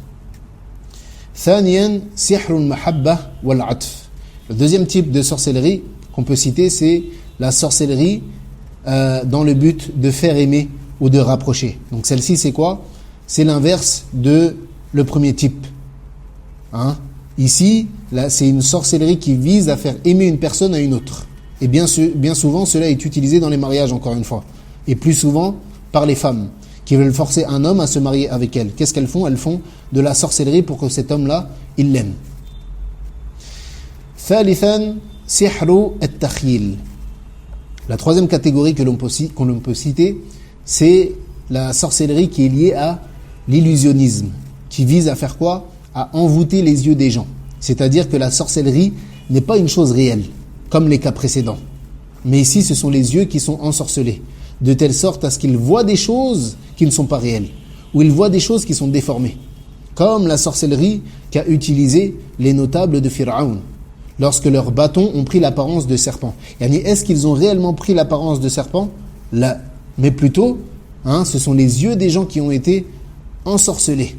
Thaniyan sihrul mahabba wal atf. Le deuxième type de sorcellerie qu'on peut citer, c'est la sorcellerie dans le but de faire aimer ou de rapprocher. Donc celle-ci, c'est quoi? C'est l'inverse de le premier type. Ici, là, c'est une sorcellerie qui vise à faire aimer une personne à une autre. Et bien souvent, cela est utilisé dans les mariages, encore une fois. Et plus souvent, par les femmes qui veulent forcer un homme à se marier avec elles. Qu'est-ce qu'elles font? Elles font de la sorcellerie pour que cet homme-là, il l'aime. Thalithan, sihru at-takhyil. La troisième catégorie que l'on peut citer, c'est la sorcellerie qui est liée à l'illusionnisme, qui vise à faire quoi? À envoûter les yeux des gens. C'est-à-dire que la sorcellerie n'est pas une chose réelle, comme les cas précédents. Mais ici, ce sont les yeux qui sont ensorcelés, de telle sorte à ce qu'ils voient des choses qui ne sont pas réelles, ou ils voient des choses qui sont déformées. Comme la sorcellerie qu'a utilisée les notables de Pharaon, lorsque leurs bâtons ont pris l'apparence de serpent. Yani, est-ce qu'ils ont réellement pris l'apparence de serpent? Là. Mais plutôt, ce sont les yeux des gens qui ont été ensorcelés.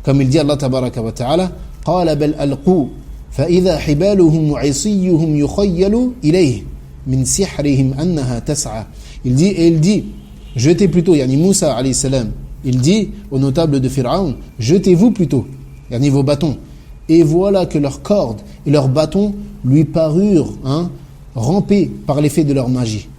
Comme il dit Allah tabaraka wa ta'ala, قال بل ألقوا فإذا حبالهم وعصيهم يخيل إليه من سحرهم أنها تسعى. Il dit, jetez plutôt, yani Moussa alayhi salam, il dit aux notables de Pharaon, jetez-vous plutôt, yani vos bâtons. Et voilà que leurs cordes et leurs bâtons lui parurent ramper par l'effet de leur magie.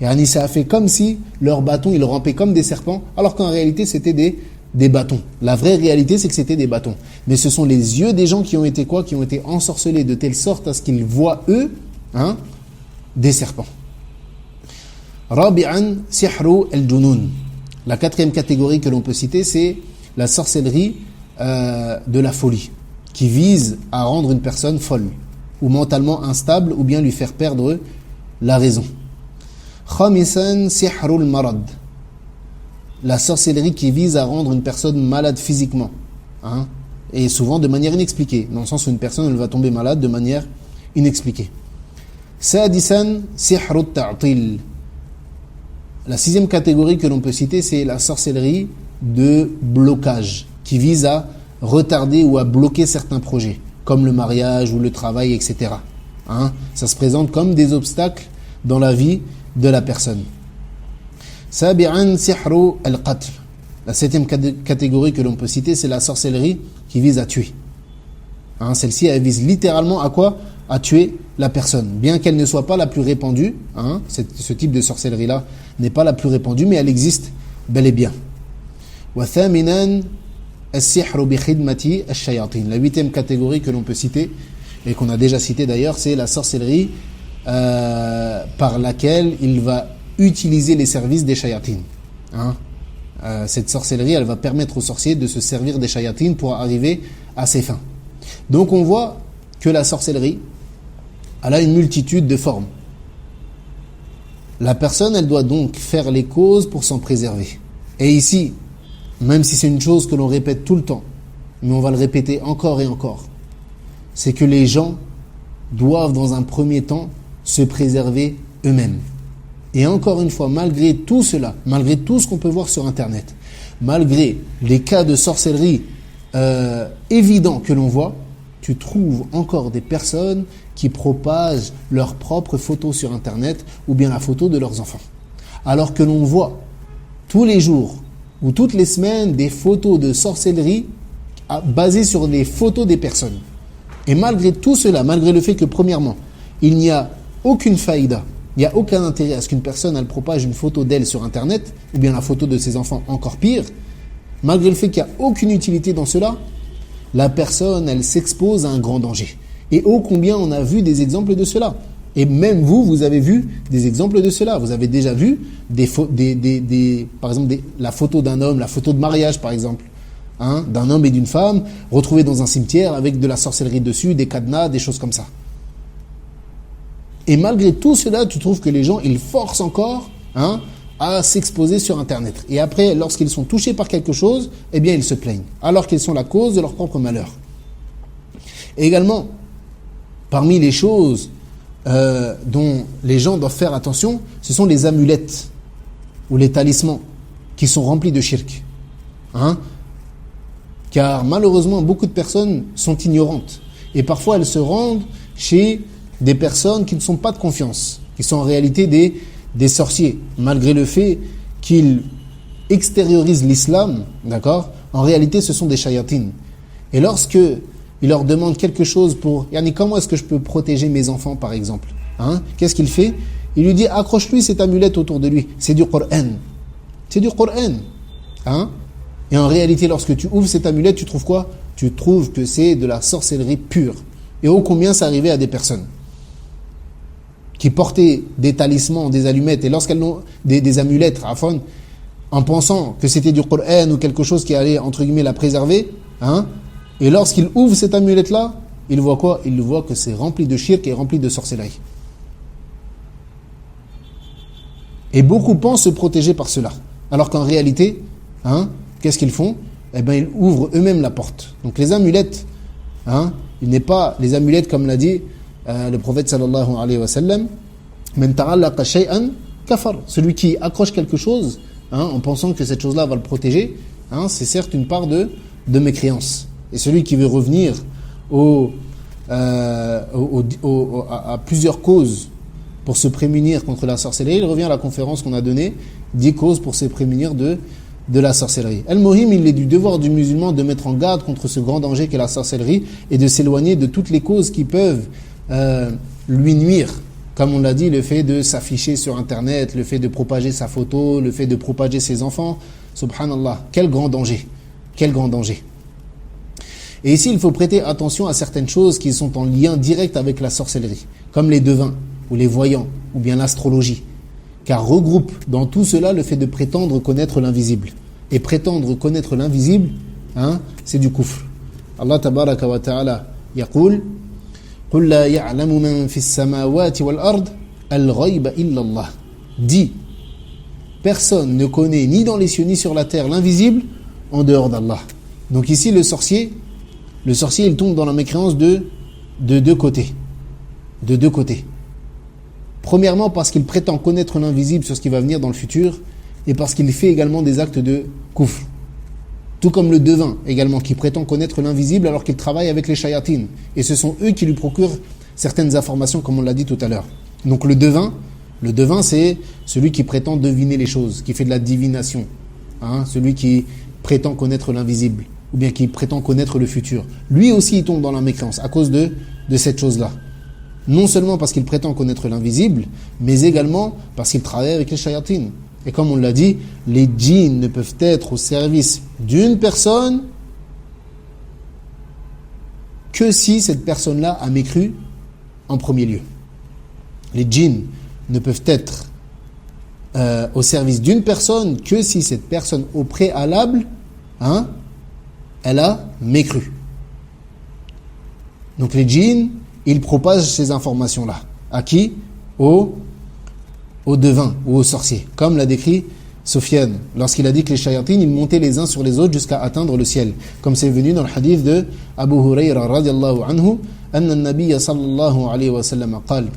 Yani ça a fait comme si leurs bâtons, ils rampaient comme des serpents, alors qu'en réalité c'était des bâtons. La vraie réalité, c'est que c'était des bâtons. Mais ce sont les yeux des gens qui ont été quoi? Qui ont été ensorcelés de telle sorte à ce qu'ils voient, eux, des serpents. Rabi'an sihru al-junun. La quatrième catégorie que l'on peut citer, c'est la sorcellerie de la folie, qui vise à rendre une personne folle, ou mentalement instable, ou bien lui faire perdre la raison. Khamisan sihru al-marad. La sorcellerie qui vise à rendre une personne malade physiquement, et souvent de manière inexpliquée, dans le sens où une personne elle va tomber malade de manière inexpliquée. Sadisan sihru at-ta'til. La sixième catégorie que l'on peut citer, c'est la sorcellerie de blocage, qui vise à retarder ou à bloquer certains projets, comme le mariage ou le travail, etc. Ça se présente comme des obstacles dans la vie de la personne. Sabi'an sihru al-qatl. La septième catégorie que l'on peut citer, c'est la sorcellerie qui vise à tuer. Celle-ci, elle vise littéralement à quoi? À tuer la personne. Bien qu'elle ne soit pas la plus répandue, ce type de sorcellerie-là n'est pas la plus répandue, mais elle existe bel et bien. Wa thaminan as-sihru bi khidmati ash-shayatin. La huitième catégorie que l'on peut citer, et qu'on a déjà cité d'ailleurs, c'est la sorcellerie par laquelle il va utiliser les services des shayatines. Cette sorcellerie, elle va permettre aux sorciers de se servir des shayatines pour arriver à ses fins. Donc on voit que la sorcellerie, elle a une multitude de formes. La personne, elle doit donc faire les causes pour s'en préserver. Et ici, même si c'est une chose que l'on répète tout le temps, mais on va le répéter encore et encore, c'est que les gens doivent dans un premier temps se préserver eux-mêmes. Et encore une fois, malgré tout cela, malgré tout ce qu'on peut voir sur Internet, malgré les cas de sorcellerie évidents que l'on voit, tu trouves encore des personnes qui propagent leurs propres photos sur Internet ou bien la photo de leurs enfants. Alors que l'on voit tous les jours ou toutes les semaines des photos de sorcellerie basées sur des photos des personnes. Et malgré tout cela, malgré le fait que premièrement, il n'y a aucune faïda, il n'y a aucun intérêt à ce qu'une personne elle propage une photo d'elle sur Internet, ou bien la photo de ses enfants encore pire, malgré le fait qu'il n'y a aucune utilité dans cela, la personne elle s'expose à un grand danger. Et ô combien on a vu des exemples de cela. Et même vous avez vu des exemples de cela. Vous avez déjà vu par exemple la photo d'un homme, la photo de mariage par exemple, d'un homme et d'une femme retrouvés dans un cimetière avec de la sorcellerie dessus, des cadenas, des choses comme ça. Et malgré tout cela, tu trouves que les gens, ils forcent encore à s'exposer sur Internet. Et après, lorsqu'ils sont touchés par quelque chose, eh bien, ils se plaignent, alors qu'ils sont la cause de leur propre malheur. Et également, parmi les choses dont les gens doivent faire attention, ce sont les amulettes ou les talismans qui sont remplis de shirk. Car malheureusement, beaucoup de personnes sont ignorantes. Et parfois, elles se rendent chez des personnes qui ne sont pas de confiance, qui sont en réalité des sorciers, malgré le fait qu'ils extériorisent l'islam, d'accord ? En réalité, ce sont des shayatines. Et lorsque il leur demande quelque chose pour, comment est-ce que je peux protéger mes enfants, par exemple, qu'est-ce qu'il fait ? Il lui dit, accroche-lui cette amulette autour de lui. C'est du Coran. C'est du Coran. Et en réalité, lorsque tu ouvres cette amulette, tu trouves quoi ? Tu trouves que c'est de la sorcellerie pure. Et ô combien ça arrivait à des personnes qui portaient des talismans, des allumettes, et lorsqu'elles ont des amulettes, en pensant que c'était du Coran ou quelque chose qui allait, entre guillemets, la préserver, et lorsqu'ils ouvrent cette amulette-là, ils voient quoi ? Ils voient que c'est rempli de shirk et rempli de sorcellerie. Et beaucoup pensent se protéger par cela. Alors qu'en réalité, qu'est-ce qu'ils font ? Eh bien, ils ouvrent eux-mêmes la porte. Donc les amulettes, il n'est pas les amulettes comme l'a dit le prophète sallallahu alayhi wa sallam, man ta'allaqa shay'an kafar. Celui qui accroche quelque chose en pensant que cette chose-là va le protéger, c'est certes une part de mécréance. Et celui qui veut revenir à plusieurs causes pour se prémunir contre la sorcellerie, il revient à la conférence qu'on a donnée, 10 causes pour se prémunir de la sorcellerie. Al-Muhim, il est du devoir du musulman de mettre en garde contre ce grand danger qu'est la sorcellerie et de s'éloigner de toutes les causes qui peuvent lui nuire. Comme on l'a dit, le fait de s'afficher sur Internet, le fait de propager sa photo, le fait de propager ses enfants, subhanallah, quel grand danger, quel grand danger. Et ici, il faut prêter attention à certaines choses qui sont en lien direct avec la sorcellerie, comme les devins, ou les voyants, ou bien l'astrologie, car regroupe dans tout cela le fait de prétendre connaître l'invisible. Et prétendre connaître l'invisible, c'est du kufr. Allah tabaraka wa ta'ala yaqul قُلْ لَا يَعْلَمُ مَنْ فِي السَّمَاوَاتِ وَالْأَرْضِ الْغَيْبَ إِلَّا اللَّهِ. Dit, personne ne connaît ni dans les cieux ni sur la terre l'invisible en dehors d'Allah. Donc ici le sorcier il tombe dans la mécréance de deux côtés. De deux côtés. Premièrement parce qu'il prétend connaître l'invisible sur ce qui va venir dans le futur, et parce qu'il fait également des actes de kufr. Tout comme le devin également, qui prétend connaître l'invisible alors qu'il travaille avec les shayatines. Et ce sont eux qui lui procurent certaines informations, comme on l'a dit tout à l'heure. Donc le devin, c'est celui qui prétend deviner les choses, qui fait de la divination. Celui qui prétend connaître l'invisible, ou bien qui prétend connaître le futur. Lui aussi, il tombe dans la mécréance à cause de cette chose-là. Non seulement parce qu'il prétend connaître l'invisible, mais également parce qu'il travaille avec les shayatines. Et comme on l'a dit, les djinns ne peuvent être au service d'une personne que si cette personne-là a mécru en premier lieu. Les djinns ne peuvent être au service d'une personne que si cette personne au préalable, elle a mécru. Donc les djinns, ils propagent ces informations-là. À qui ? Aux devins ou aux sorciers. Comme l'a décrit Sufyan, lorsqu'il a dit que les shayatines, ils montaient les uns sur les autres jusqu'à atteindre le ciel. Comme c'est venu dans le hadith de Abu Hurayra radiallahu anhu, أن النبي صلى الله عليه وسلم قال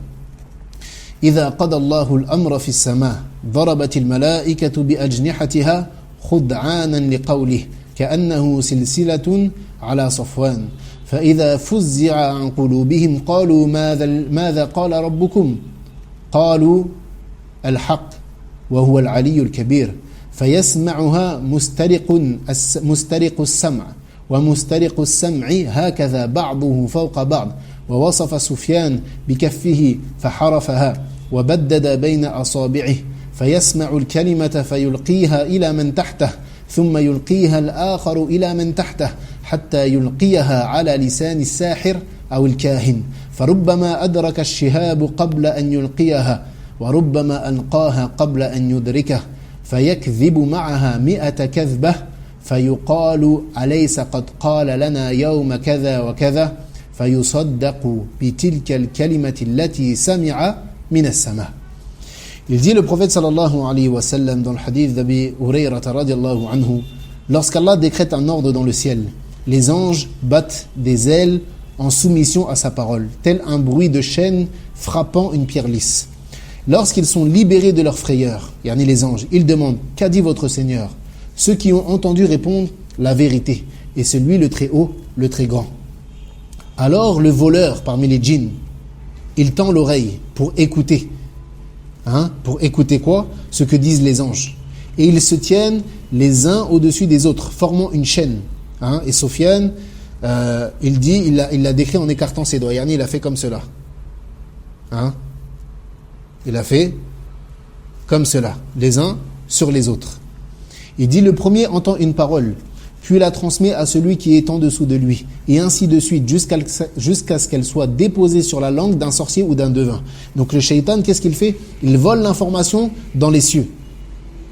إذا قضى الله الأمر في السماء ضربت الملائكة بأجنحتها خدعانا لقوله كأنه سلسلة على صفوان فإذا فزع عن قلوبهم قالوا ماذا قال ربكم قالوا الحق وهو العلي الكبير فيسمعها مسترق السمع ومسترق السمع هكذا بعضه فوق بعض ووصف سفيان بكفه فحرفها وبدد بين أصابعه فيسمع الكلمة فيلقيها إلى من تحته ثم يلقيها الآخر إلى من تحته حتى يلقيها على لسان الساحر أو الكاهن فربما أدرك الشهاب قبل أن يلقيها وربما ألقاها قبل أن يدركه فيكذب معها 100 كذبة فيقال أليس قد قال لنا يوم كذا وكذا فيصدق بتلك الكلمة التي سمع من السماء. Il dit le prophète sallallahu alayhi wa sallam dans le hadith d'Abi Hurayra radiallahu anhu, lorsqu'Allah décrète un ordre dans le ciel, les anges battent des ailes en soumission à sa parole, tel un bruit de chaîne frappant une pierre lisse. Lorsqu'ils sont libérés de leur frayeur, yani les anges, ils demandent « Qu'a dit votre Seigneur ?» Ceux qui ont entendu répondent « La vérité » et celui le très haut, le très grand. Alors le voleur parmi les djinns, il tend l'oreille pour écouter. Pour écouter quoi? Ce que disent les anges. Et ils se tiennent les uns au-dessus des autres, formant une chaîne. Et Sufyan, il dit, il l'a décrit en écartant ses doigts. Yani, il a fait comme cela. Il a fait comme cela, les uns sur les autres. Il dit, le premier entend une parole, puis la transmet à celui qui est en dessous de lui, et ainsi de suite, jusqu'à ce qu'elle soit déposée sur la langue d'un sorcier ou d'un devin. Donc le shaitan, qu'est-ce qu'il fait? Il vole l'information dans les cieux,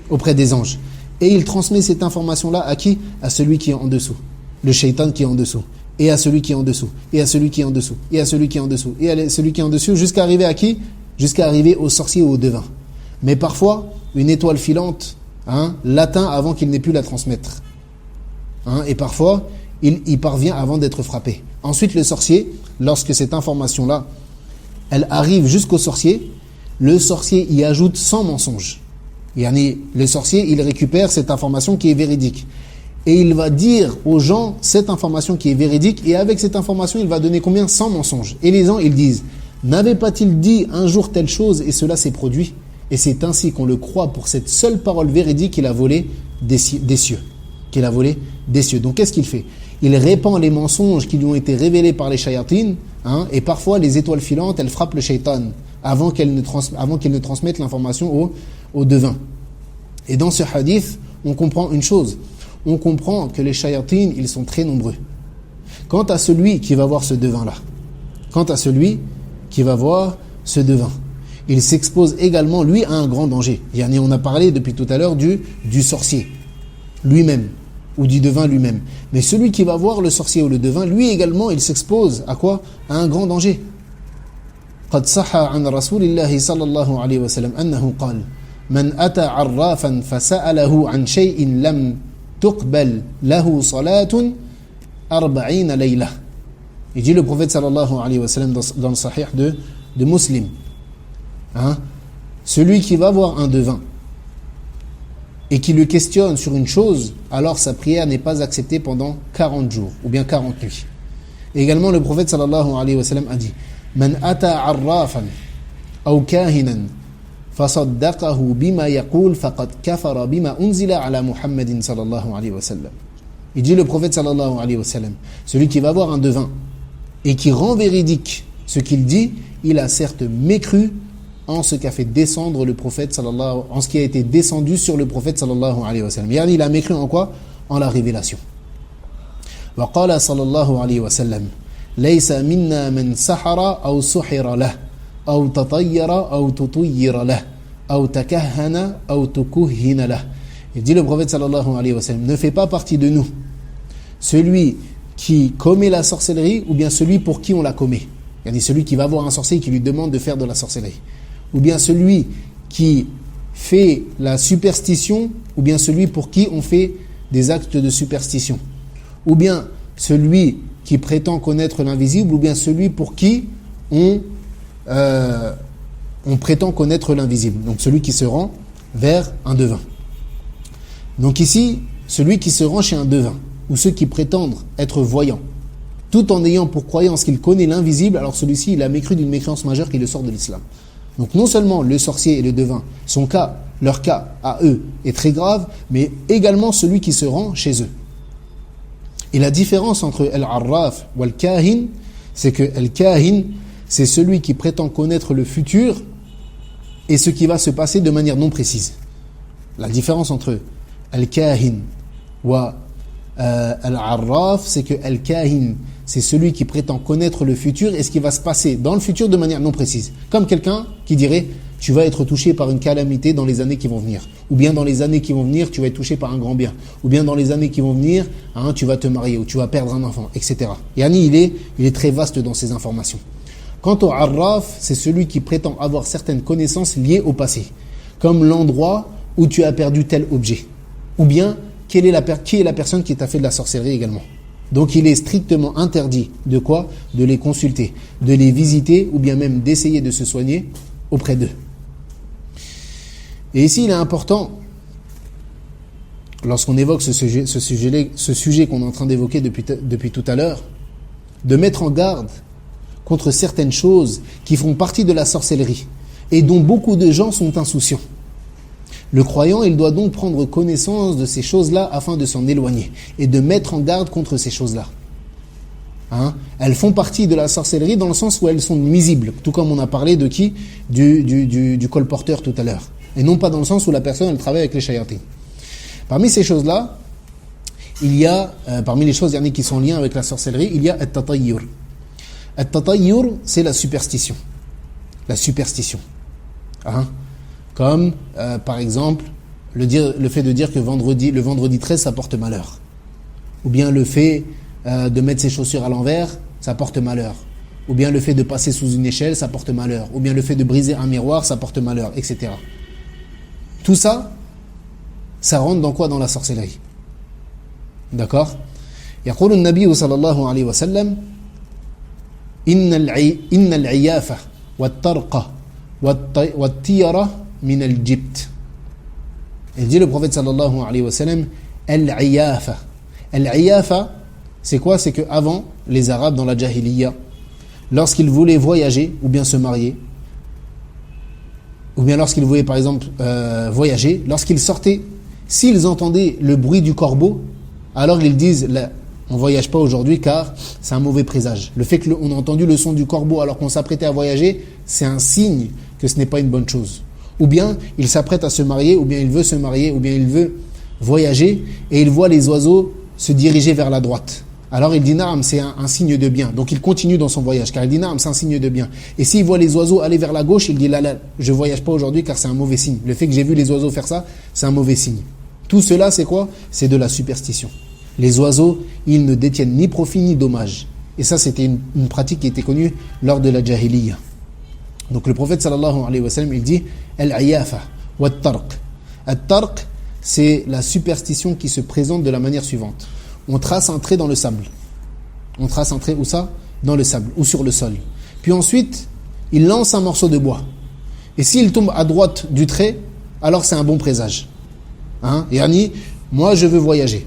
auprès des anges. Et il transmet cette information-là à qui? À celui qui est en dessous. Le shaitan qui est en dessous. Et à celui qui est en dessous. Et à celui qui est en dessous. Et à celui qui est en dessous. Et à celui qui est en dessous, jusqu'à arriver à qui? Jusqu'à arriver au sorcier ou au devin. Mais parfois, une étoile filante l'atteint avant qu'il n'ait pu la transmettre. Et parfois, il parvient avant d'être frappé. Ensuite, le sorcier, lorsque cette information-là, elle arrive jusqu'au sorcier, le sorcier y ajoute 100 mensonges. Le sorcier, il récupère cette information qui est véridique. Et il va dire aux gens cette information qui est véridique, et avec cette information, il va donner combien? 100 mensonges. Et les gens, ils disent, n'avait pas-il dit un jour telle chose, et cela s'est produit? Et c'est ainsi qu'on le croit pour cette seule parole véridique qu'il a volé des cieux. Qu'il a volé des cieux. Donc qu'est-ce qu'il fait? Il répand les mensonges qui lui ont été révélés par les shayatines, et parfois les étoiles filantes, elles frappent le shaitan avant qu'elles ne transmettent l'information au devin. Et dans ce hadith, on comprend une chose. On comprend que les shayatines, ils sont très nombreux. Quant à celui qui va voir ce devin-là, il s'expose également, lui, à un grand danger. On a parlé depuis tout à l'heure du sorcier lui-même, ou du devin lui-même. Mais celui qui va voir le sorcier ou le devin, lui également, il s'expose à quoi? À un grand danger. قد صح عن رسول الله صلى الله عليه وسلم أنه قال من أتى عرافا فسأله عن شيء لم تقبل له صلاة 40 ليلة. Il dit le prophète sallallahu alayhi wa sallam dans le sahih de Muslim. Celui qui va voir un devin et qui le questionne sur une chose, alors sa prière n'est pas acceptée pendant 40 jours ou bien 40 nuits. Et également le prophète sallallahu alayhi wa sallam a dit Man ata arrafan aw kahinan fasaddaqahu bima yaqul faqad kafara bima unzila ala Muhammadin sallallahu alayhi wa sallam. Il dit le prophète sallallahu alayhi wa sallam, celui qui va voir un devin et qui rend véridique ce qu'il dit, il a certes mécru en ce qu'a fait descendre le prophète en ce qui a été descendu sur le prophète sallallahu alayhi wa sallam. Il a mécru en quoi? En la révélation. Wa qala sallallahu alayhi wa sallam laysa minna man sahara aw suhira lah aw tatayyara aw tutayyira lah aw takahhana aw tukuhhina lah. Il dit le prophète sallallahu alayhi wa sallam, ne fait pas partie de nous celui qui commet la sorcellerie ou bien celui pour qui on la commet. Celui qui va voir un sorcier et qui lui demande de faire de la sorcellerie. Ou bien celui qui fait la superstition, ou bien celui pour qui on fait des actes de superstition, ou bien celui qui prétend connaître l'invisible, ou bien celui pour qui on prétend connaître l'invisible, donc celui qui se rend vers un devin. Donc ici, celui qui se rend chez un devin, ou ceux qui prétendent être voyants, tout en ayant pour croyance qu'il connaît l'invisible, alors celui-ci, il a mécru d'une mécréance majeure qui le sort de l'islam. Donc non seulement le sorcier et le devin, leur cas à eux est très grave, mais également celui qui se rend chez eux. Et la différence entre al-arraf ou al-kahin, c'est que al-kahin, c'est celui qui prétend connaître le futur et ce qui va se passer de manière non précise. La différence entre al-kahin ou al-arraf, c'est que al-kahin, c'est celui qui prétend connaître le futur et ce qui va se passer dans le futur de manière non précise. Comme quelqu'un qui dirait, tu vas être touché par une calamité dans les années qui vont venir. Ou bien dans les années qui vont venir, tu vas être touché par un grand bien. Ou bien dans les années qui vont venir, tu vas te marier ou tu vas perdre un enfant, etc. Yani, il est très vaste dans ces informations. Quant au arraf, c'est celui qui prétend avoir certaines connaissances liées au passé. Comme l'endroit où tu as perdu tel objet. Ou bien, qui est la personne qui t'a fait de la sorcellerie également. Donc il est strictement interdit de quoi ? De les consulter, de les visiter ou bien même d'essayer de se soigner auprès d'eux. Et ici il est important, lorsqu'on évoque ce sujet qu'on est en train d'évoquer depuis tout à l'heure, de mettre en garde contre certaines choses qui font partie de la sorcellerie et dont beaucoup de gens sont insouciants. Le croyant, il doit donc prendre connaissance de ces choses-là afin de s'en éloigner et de mettre en garde contre ces choses-là. Elles font partie de la sorcellerie dans le sens où elles sont nuisibles, tout comme on a parlé de qui ? Du colporteur tout à l'heure. Et non pas dans le sens où la personne, elle travaille avec les shayatins. Parmi ces choses-là, il y a, parmi les choses qui sont en lien avec la sorcellerie, il y a at-tatayyur. At-tatayyur, c'est la superstition. La superstition. Comme, par exemple, le fait de dire que le vendredi 13, ça porte malheur. Ou bien le fait de mettre ses chaussures à l'envers, ça porte malheur. Ou bien le fait de passer sous une échelle, ça porte malheur. Ou bien le fait de briser un miroir, ça porte malheur, etc. Tout ça, ça rentre dans quoi ? Dans la sorcellerie. D'accord ? يقول النبي صلى الله عليه وسلم إن العيافة والطرقة والطيرة min al-jibt. Il dit le prophète sallallahu alayhi wa sallam, al-iyafa. Al-iyafa, c'est quoi ? C'est que avant, les Arabes dans la Jahiliya, lorsqu'ils voulaient voyager ou bien se marier, ou bien lorsqu'ils voulaient par exemple voyager, lorsqu'ils sortaient, s'ils entendaient le bruit du corbeau, alors ils disent on ne voyage pas aujourd'hui car c'est un mauvais présage. Le fait qu'on a entendu le son du corbeau alors qu'on s'apprêtait à voyager, c'est un signe que ce n'est pas une bonne chose. Ou bien il s'apprête à se marier, ou bien il veut se marier, ou bien il veut voyager, et il voit les oiseaux se diriger vers la droite. Alors il dit Naam, c'est un signe de bien. Donc il continue dans son voyage, car il dit Naam, c'est un signe de bien. Et s'il voit les oiseaux aller vers la gauche, il dit là, je ne voyage pas aujourd'hui car c'est un mauvais signe. Le fait que j'ai vu les oiseaux faire ça, c'est un mauvais signe. Tout cela, c'est quoi ? C'est de la superstition. Les oiseaux, ils ne détiennent ni profit ni dommage. Et ça, c'était une pratique qui était connue lors de la Jahiliya. Donc le prophète sallallahu alayhi wa sallam, il dit al-iyafa wa at-tarq. At-tarq, c'est la superstition qui se présente de la manière suivante. On trace un trait dans le sable. On trace un trait où ça ? Dans le sable ou sur le sol. Puis ensuite, il lance un morceau de bois. Et s'il tombe à droite du trait, alors c'est un bon présage. Yani, moi je veux voyager.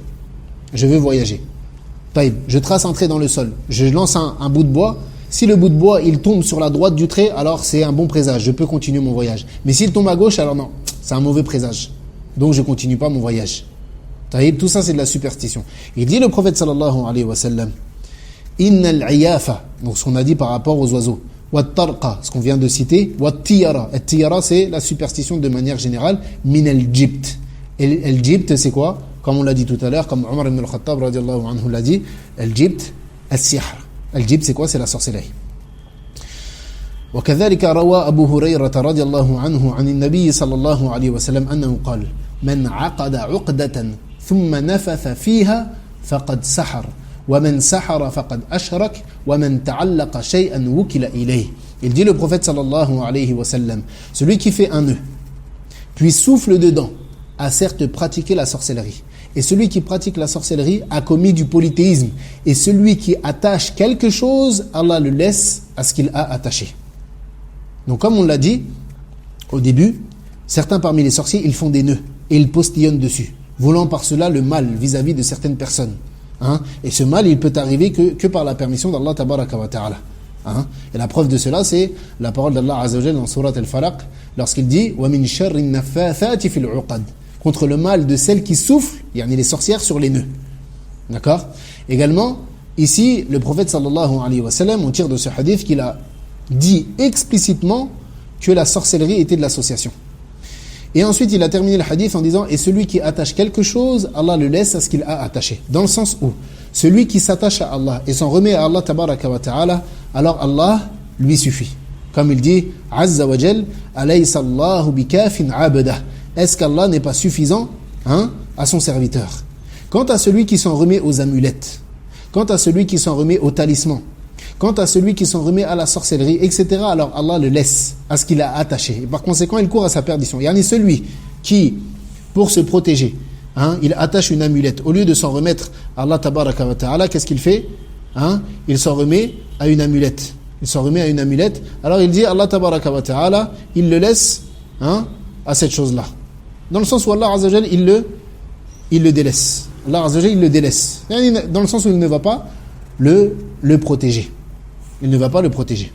Taïb, je trace un trait dans le sol. Je lance un bout de bois. Si le bout de bois, il tombe sur la droite du trait, alors c'est un bon présage. Je peux continuer mon voyage. Mais s'il tombe à gauche, alors non. C'est un mauvais présage. Donc je ne continue pas mon voyage. Taïb, tout ça c'est de la superstition. Il dit le prophète sallallahu alayhi wa sallam, Inna al-iyafa, donc ce qu'on a dit par rapport aux oiseaux. Wa tarqa, ce qu'on vient de citer. Wa tiyara. Et tiyara, c'est la superstition de manière générale. Min al-jibt. Et al-jibt, c'est quoi ? Comme on l'a dit tout à l'heure, comme Omar ibn al-Khattab radiallahu anhu l'a dit, al-jibt, al-sihr. Al-jibt, c'est quoi ? C'est la sorcellerie. وكذلك روى أبو هريرة رضي الله عنه عن النبي صلى الله عليه وسلم أنه قال من عقد عقدة ثم نفث فيها فقد سحر ومن سحر فقد أشرك ومن تعلق شيئا وكل إليه. Il dit le prophète sallallahu alayhi wa sallam, celui qui fait un nœud, puis souffle dedans, a certes pratiqué la sorcellerie. Et celui qui pratique la sorcellerie a commis du polythéisme. Et celui qui attache quelque chose, Allah le laisse à ce qu'il a attaché. Donc comme on l'a dit au début, certains parmi les sorciers, ils font des nœuds et ils postillonnent dessus, voulant par cela le mal vis-à-vis de certaines personnes. Et ce mal, il peut arriver que par la permission d'Allah tabaraka wa ta'ala. Et la preuve de cela, c'est la parole d'Allah Azza wa Jalla dans Surat Al-Falaq, lorsqu'il dit « Wa min sharri naffathati fil uqad » contre le mal de celles qui soufflent, yani les sorcières, sur les nœuds. D'accord ? Également, ici, le prophète sallallahu alayhi wa sallam, on tire de ce hadith qu'il a dit explicitement que la sorcellerie était de l'association. Et ensuite, il a terminé le hadith en disant « Et celui qui attache quelque chose, Allah le laisse à ce qu'il a attaché. » Dans le sens où, celui qui s'attache à Allah et s'en remet à Allah tabaraka wa ta'ala, alors Allah lui suffit. Comme il dit « Azza wa jal, alaysa Allahu bikafin abdah » Est-ce qu'Allah n'est pas suffisant à son serviteur? Quant à celui qui s'en remet aux amulettes, quant à celui qui s'en remet aux talismans, quant à celui qui s'en remet à la sorcellerie, etc., alors Allah le laisse à ce qu'il a attaché. Et par conséquent, il court à sa perdition. Il y en a celui qui, pour se protéger, il attache une amulette. Au lieu de s'en remettre à Allah tabaraka wa ta'ala, qu'est-ce qu'il fait? Il s'en remet à une amulette. Il s'en remet à une amulette. Alors il dit Allah tabaraka wa ta'ala, il le laisse à cette chose-là. Dans le sens où Allah Azza wa Jal, il le délaisse. Allah Azza wa Jal, il le délaisse. Dans le sens où il ne va pas le protéger. Il ne va pas le protéger.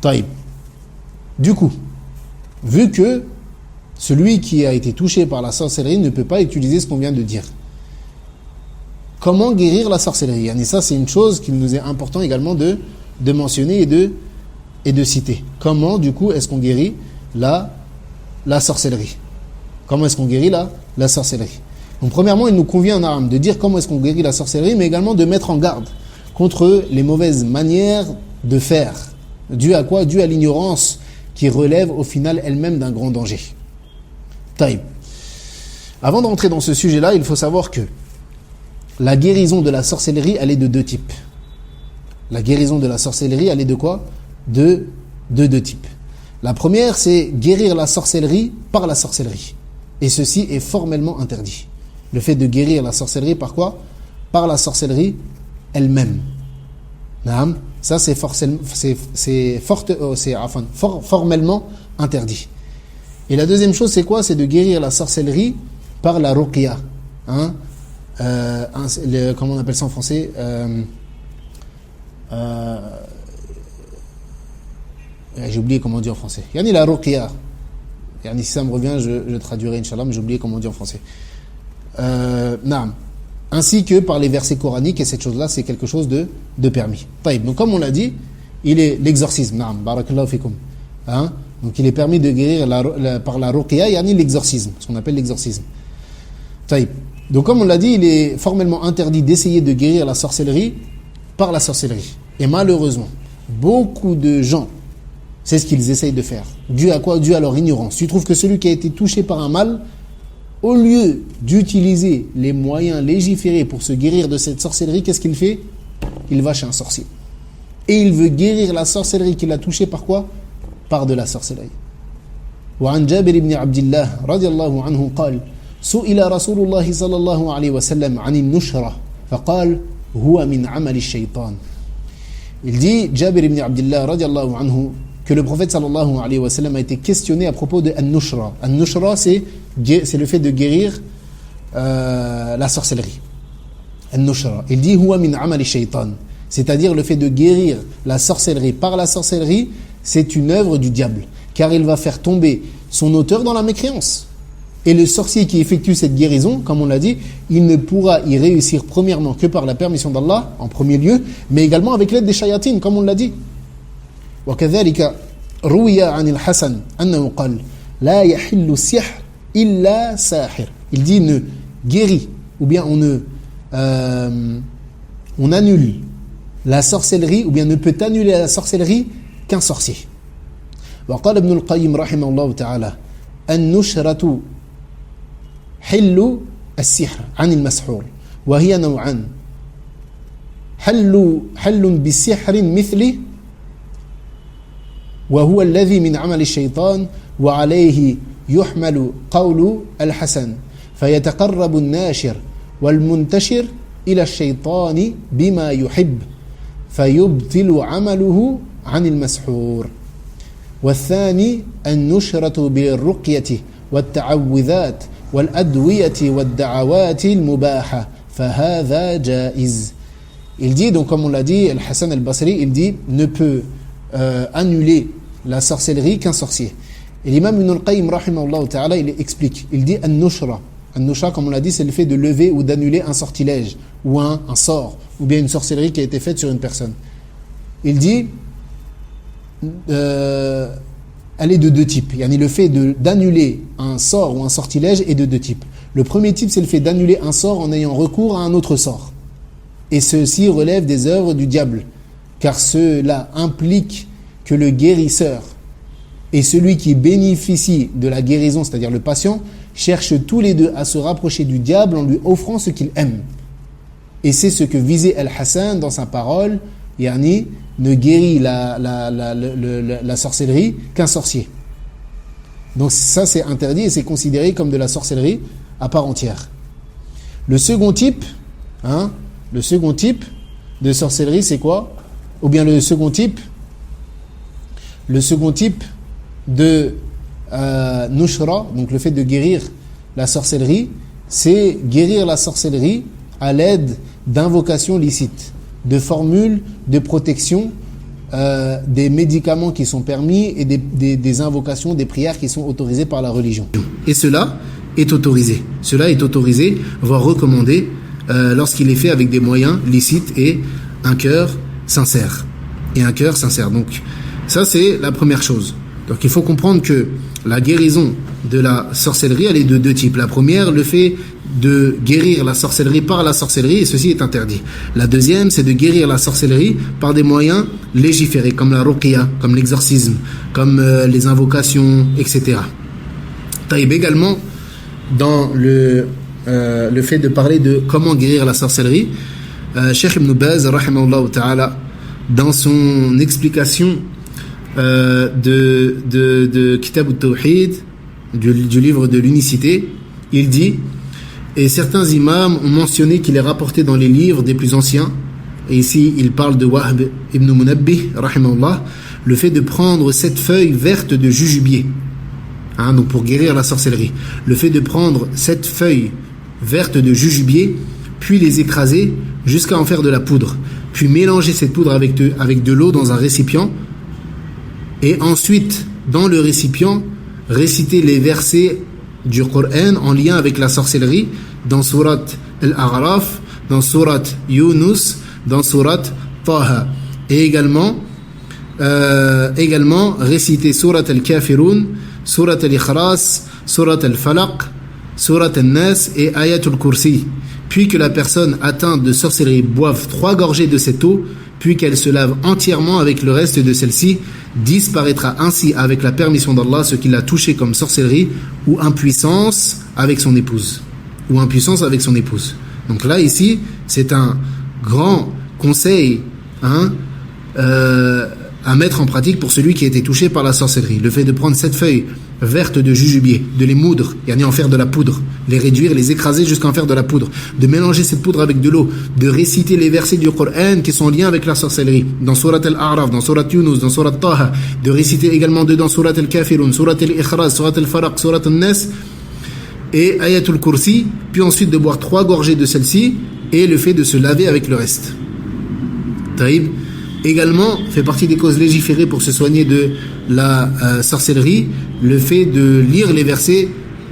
Taïb. Du coup, vu que celui qui a été touché par la sorcellerie ne peut pas utiliser ce qu'on vient de dire, comment guérir la sorcellerie? Et ça, c'est une chose qu'il nous est important également de mentionner et de citer. Comment, du coup, est-ce qu'on guérit la sorcellerie? Comment est-ce qu'on guérit la sorcellerie? Donc premièrement, il nous convient en arabe de dire comment est-ce qu'on guérit la sorcellerie, mais également de mettre en garde contre les mauvaises manières de faire. Dû à quoi? Dû à l'ignorance qui relève au final elle-même d'un grand danger. Taïb. Avant d'entrer dans ce sujet-là, il faut savoir que la guérison de la sorcellerie, elle est de deux types. La guérison de la sorcellerie, elle est de quoi? De deux types. La première, c'est guérir la sorcellerie par la sorcellerie. Et ceci est formellement interdit. Le fait de guérir la sorcellerie par quoi? Par la sorcellerie elle-même. Ça, c'est formellement interdit. Et la deuxième chose, c'est quoi? C'est de guérir la sorcellerie par la ruqya. Comment on appelle ça en français? J'ai oublié comment on dit en français. Yani la ruqya. Yani si ça me revient, je traduirai Inch'Allah, mais j'ai oublié comment on dit en français. Ainsi que par les versets coraniques, et cette chose-là, c'est quelque chose de permis. Taïb. Donc comme on l'a dit, il est l'exorcisme. Barakallahu fikum. Donc il est permis de guérir par la ruqya, yani l'exorcisme, ce qu'on appelle l'exorcisme. Taïb. Donc comme on l'a dit, il est formellement interdit d'essayer de guérir la sorcellerie par la sorcellerie. Et malheureusement, beaucoup de gens, c'est ce qu'ils essayent de faire. Dû à quoi? Dû à leur ignorance. Tu trouves que celui qui a été touché par un mal, au lieu d'utiliser les moyens légiférés pour se guérir de cette sorcellerie, qu'est-ce qu'il fait? Il va chez un sorcier. Et il veut guérir la sorcellerie qu'il a touchée par quoi? Par de la sorcellerie. وعن جابر بن عبد الله رضي الله عنه قال سئل رسول الله صلى الله عليه وسلم عن النشرة فقال هو من عمل الشيطان. Il dit, Jabir ibn Abdillah radiallahu anhu, que le prophète sallallahu alayhi wa sallam a été questionné à propos de An-Nushra. An-Nushra, c'est le fait de guérir la sorcellerie. An-Nushra. Il dit, huwa min amali shaytan. C'est-à-dire le fait de guérir la sorcellerie par la sorcellerie, c'est une œuvre du diable. Car il va faire tomber son auteur dans la mécréance. Et le sorcier qui effectue cette guérison, comme on l'a dit, il ne pourra y réussir premièrement que par la permission d'Allah, en premier lieu, mais également avec l'aide des shayatines, comme on l'a dit. وكذلك روي عن الحسن أنه قال لا يحل السحر إلا ساحر. Il dit ne guérit ou bien on annule la sorcellerie ou bien ne peut annuler la sorcellerie qu'un sorcier. وقال ابن القيم رحمه الله تعالى النشرة حل السحر عن المسحور وهي نوعان حل بسحر مثله وهو الذي من عمل الشيطان وعليه يحمل قول الحسن فيتقرب الناشر والمنتشر إلى الشيطان بما يحب فيبطل عمله عن المسحور والثاني النشرة بالرقية والتعوذات والأدوية والدعوات المباحة فهذا جائز. Il dit, donc comme on l'a dit, Al-Hassan al-Basri, il dit, ne peut annuler la sorcellerie qu'un sorcier. Et l'imam Ibn al-Qayyim, rahimahullah ta'ala, il explique, il dit An-Nushra. An-Nushra, comme on l'a dit, c'est le fait de lever ou d'annuler un sortilège, ou un sort, ou bien une sorcellerie qui a été faite sur une personne. Il dit, elle est de deux types. Yani le fait d'annuler un sort ou un sortilège est de deux types. Le premier type, c'est le fait d'annuler un sort en ayant recours à un autre sort. Et ceci relève des œuvres du diable, car cela implique que le guérisseur et celui qui bénéficie de la guérison, c'est-à-dire le patient, cherchent tous les deux à se rapprocher du diable en lui offrant ce qu'il aime. Et c'est ce que visait Al-Hassan dans sa parole, yani ne guérit la sorcellerie qu'un sorcier. Donc ça c'est interdit et c'est considéré comme de la sorcellerie à part entière. Le second type de sorcellerie, c'est quoi? Ou bien le second type de nushra, donc le fait de guérir la sorcellerie, c'est guérir la sorcellerie à l'aide d'invocations licites, de formules de protection, des médicaments qui sont permis et des invocations, des prières qui sont autorisées par la religion. Et cela est autorisé, voire recommandé lorsqu'il est fait avec des moyens licites et un cœur sincère. Donc ça c'est la première chose. Donc il faut comprendre que la guérison de la sorcellerie, elle est de deux types. La première, le fait de guérir la sorcellerie par la sorcellerie, et ceci est interdit. La deuxième, c'est de guérir la sorcellerie par des moyens légiférés, comme la ruqya, comme l'exorcisme, comme les invocations, etc. Taïb également, dans le fait de parler de comment guérir la sorcellerie, Cheikh Ibn Baz, rahimahullah ta'ala, dans son explication de Kitab al-Tawhid, du livre de l'unicité, il dit, et certains imams ont mentionné qu'il est rapporté dans les livres des plus anciens, et ici il parle de Wahb ibn Munabbih, rahimahullah, le fait de prendre cette feuille verte de jujubier, donc pour guérir la sorcellerie, le fait de prendre cette feuille verte de jujubier, puis les écraser jusqu'à en faire de la poudre, puis mélanger cette poudre avec de l'eau dans un récipient, et ensuite, dans le récipient, réciter les versets du Coran en lien avec la sorcellerie dans Surat Al-A'raf, dans Surat Yunus, dans Surat Taha. Et également réciter Surat Al-Kafirun, Surat Al-Ikhlas, Surat Al-Falaq, Surat Al-Nas et Ayatul Kursi. Puis que la personne atteinte de sorcellerie boive 3 gorgées de cette eau, puis qu'elle se lave entièrement avec le reste de celle-ci, disparaîtra ainsi avec la permission d'Allah ce qu'il a touché comme sorcellerie ou impuissance avec son épouse. Donc là, ici, c'est un grand conseil à mettre en pratique pour celui qui a été touché par la sorcellerie. Le fait de prendre cette feuille verte de jujubier, de les moudre, en faire de la poudre, les réduire, les écraser jusqu'à en faire de la poudre, de mélanger cette poudre avec de l'eau, de réciter les versets du Coran qui sont en lien avec la sorcellerie, dans Surat Al-A'raf, dans Surat Yunus, dans Surat Taha, de réciter également dedans Surat Al-Kafirun, Surat Al-Ikhlas, Surat Al-Falaq, Surat Al-Nas et Ayatul Kursi, puis ensuite de boire 3 gorgées de celle-ci et le fait de se laver avec le reste. Taïb. Également, fait partie des causes légiférées pour se soigner de la sorcellerie, le fait de lire les versets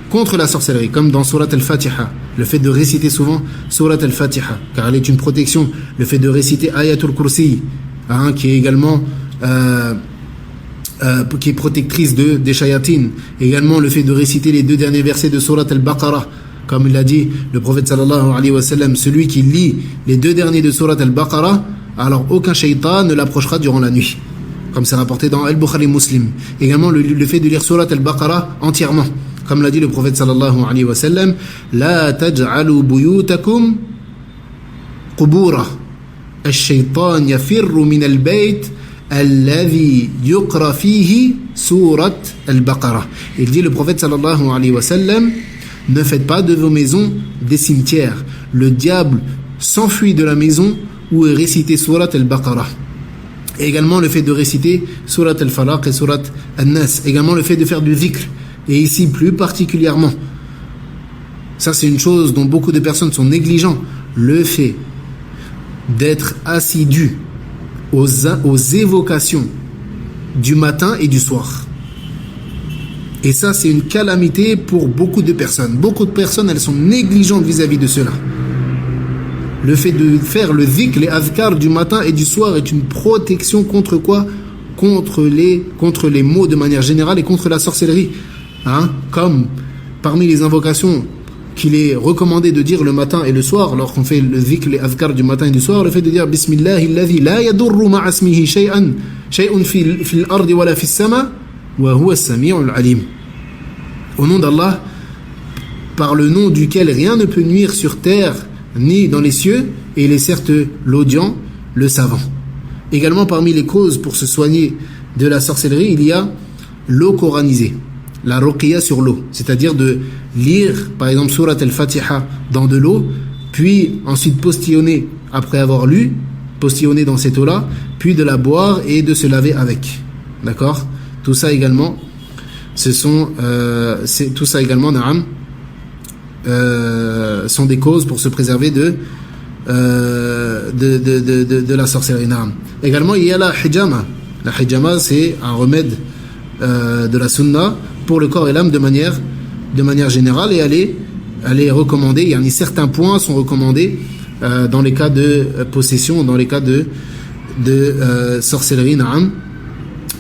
contre la sorcellerie, comme dans Surat Al-Fatiha, le fait de réciter souvent Surat Al-Fatiha, car elle est une protection, le fait de réciter Ayatul Kursi, qui est également qui est protectrice des shayatines, également le fait de réciter les 2 derniers versets de Surat Al-Baqarah, comme il l'a dit le prophète sallallahu alayhi wa sallam, celui qui lit les 2 derniers de Surat Al-Baqarah, alors aucun shaytan ne l'approchera durant la nuit, comme c'est rapporté dans Al-Bukhari Muslim. Également le fait de lire Surat Al-Baqarah entièrement, comme l'a dit le prophète sallallahu alayhi wa sallam, la taj'alu buyutakum qubura ash-shaytan yafirru min al-bayt الذي يقرأ فيه سورة البقرة. Il dit, le prophète sallallahu alayhi wa sallam, ne faites pas de vos maisons des cimetières. Le diable s'enfuit de la maison où est récité surat al-Baqarah. Et également le fait de réciter surat al-Falaq et surat al-Nas. Également le fait de faire du dhikr. Et ici plus particulièrement, ça c'est une chose dont beaucoup de personnes sont négligents, le fait d'être assidu aux évocations du matin et du soir. Et ça c'est une calamité pour beaucoup de personnes. Beaucoup de personnes, elles sont négligentes vis-à-vis de cela. Le fait de faire le dhikr, les adhkar du matin et du soir est une protection contre quoi? Contre les maux de manière générale et contre la sorcellerie. Comme parmi les invocations qu'il est recommandé de dire le matin et le soir, lorsqu'on fait le dhikr, les adhkar du matin et du soir, le fait de dire Bismillahi alladhi la yadurru ma'a ismihi shay'un fil ardi wala fis sama wa huwa as-sami'ul alim. Au nom d'Allah, par le nom duquel rien ne peut nuire sur terre ni dans les cieux, et il est certes l'audient, le savant. Également parmi les causes pour se soigner de la sorcellerie, il y a l'eau coranisée, la ruqya sur l'eau, c'est-à-dire de lire par exemple surat al-Fatiha dans de l'eau, puis ensuite postillonner après avoir lu, postillonner dans cette eau-là, puis de la boire et de se laver avec. D'accord? Tout ça également, tout ça également, na'am, sont des causes pour se préserver de la sorcellerie. Également, il y a la hijama. La hijama, c'est un remède de la sunna pour le corps et l'âme de manière générale, et elle est recommandée. Certains points sont recommandés dans les cas de possession, dans les cas de sorcellerie.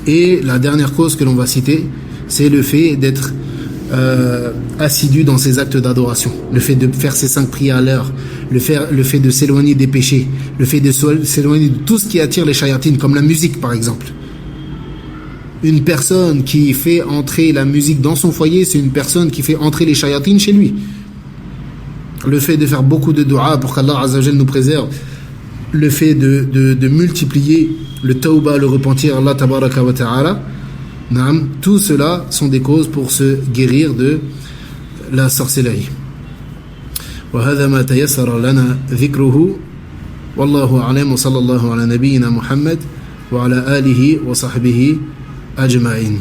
Et la dernière cause que l'on va citer, c'est le fait d'être assidu dans ses actes d'adoration, le fait de faire ses 5 prières à l'heure, le fait de s'éloigner des péchés, le fait de s'éloigner de tout ce qui attire les shayatines, comme la musique par exemple. Une personne qui fait entrer la musique dans son foyer, c'est une personne qui fait entrer les shayatines chez lui. Le fait de faire beaucoup de dua pour qu'Allah Azza wa Jal nous préserve, le fait de multiplier le tawbah, le repentir, Allah tabaraka wa ta'ala, tout cela sont des causes pour se guérir de la sorcellerie. وهذا ما تيسر لنا ذكره والله أعلم وصلى الله على نبينا محمد وعلى آله وصحبه أجمعين.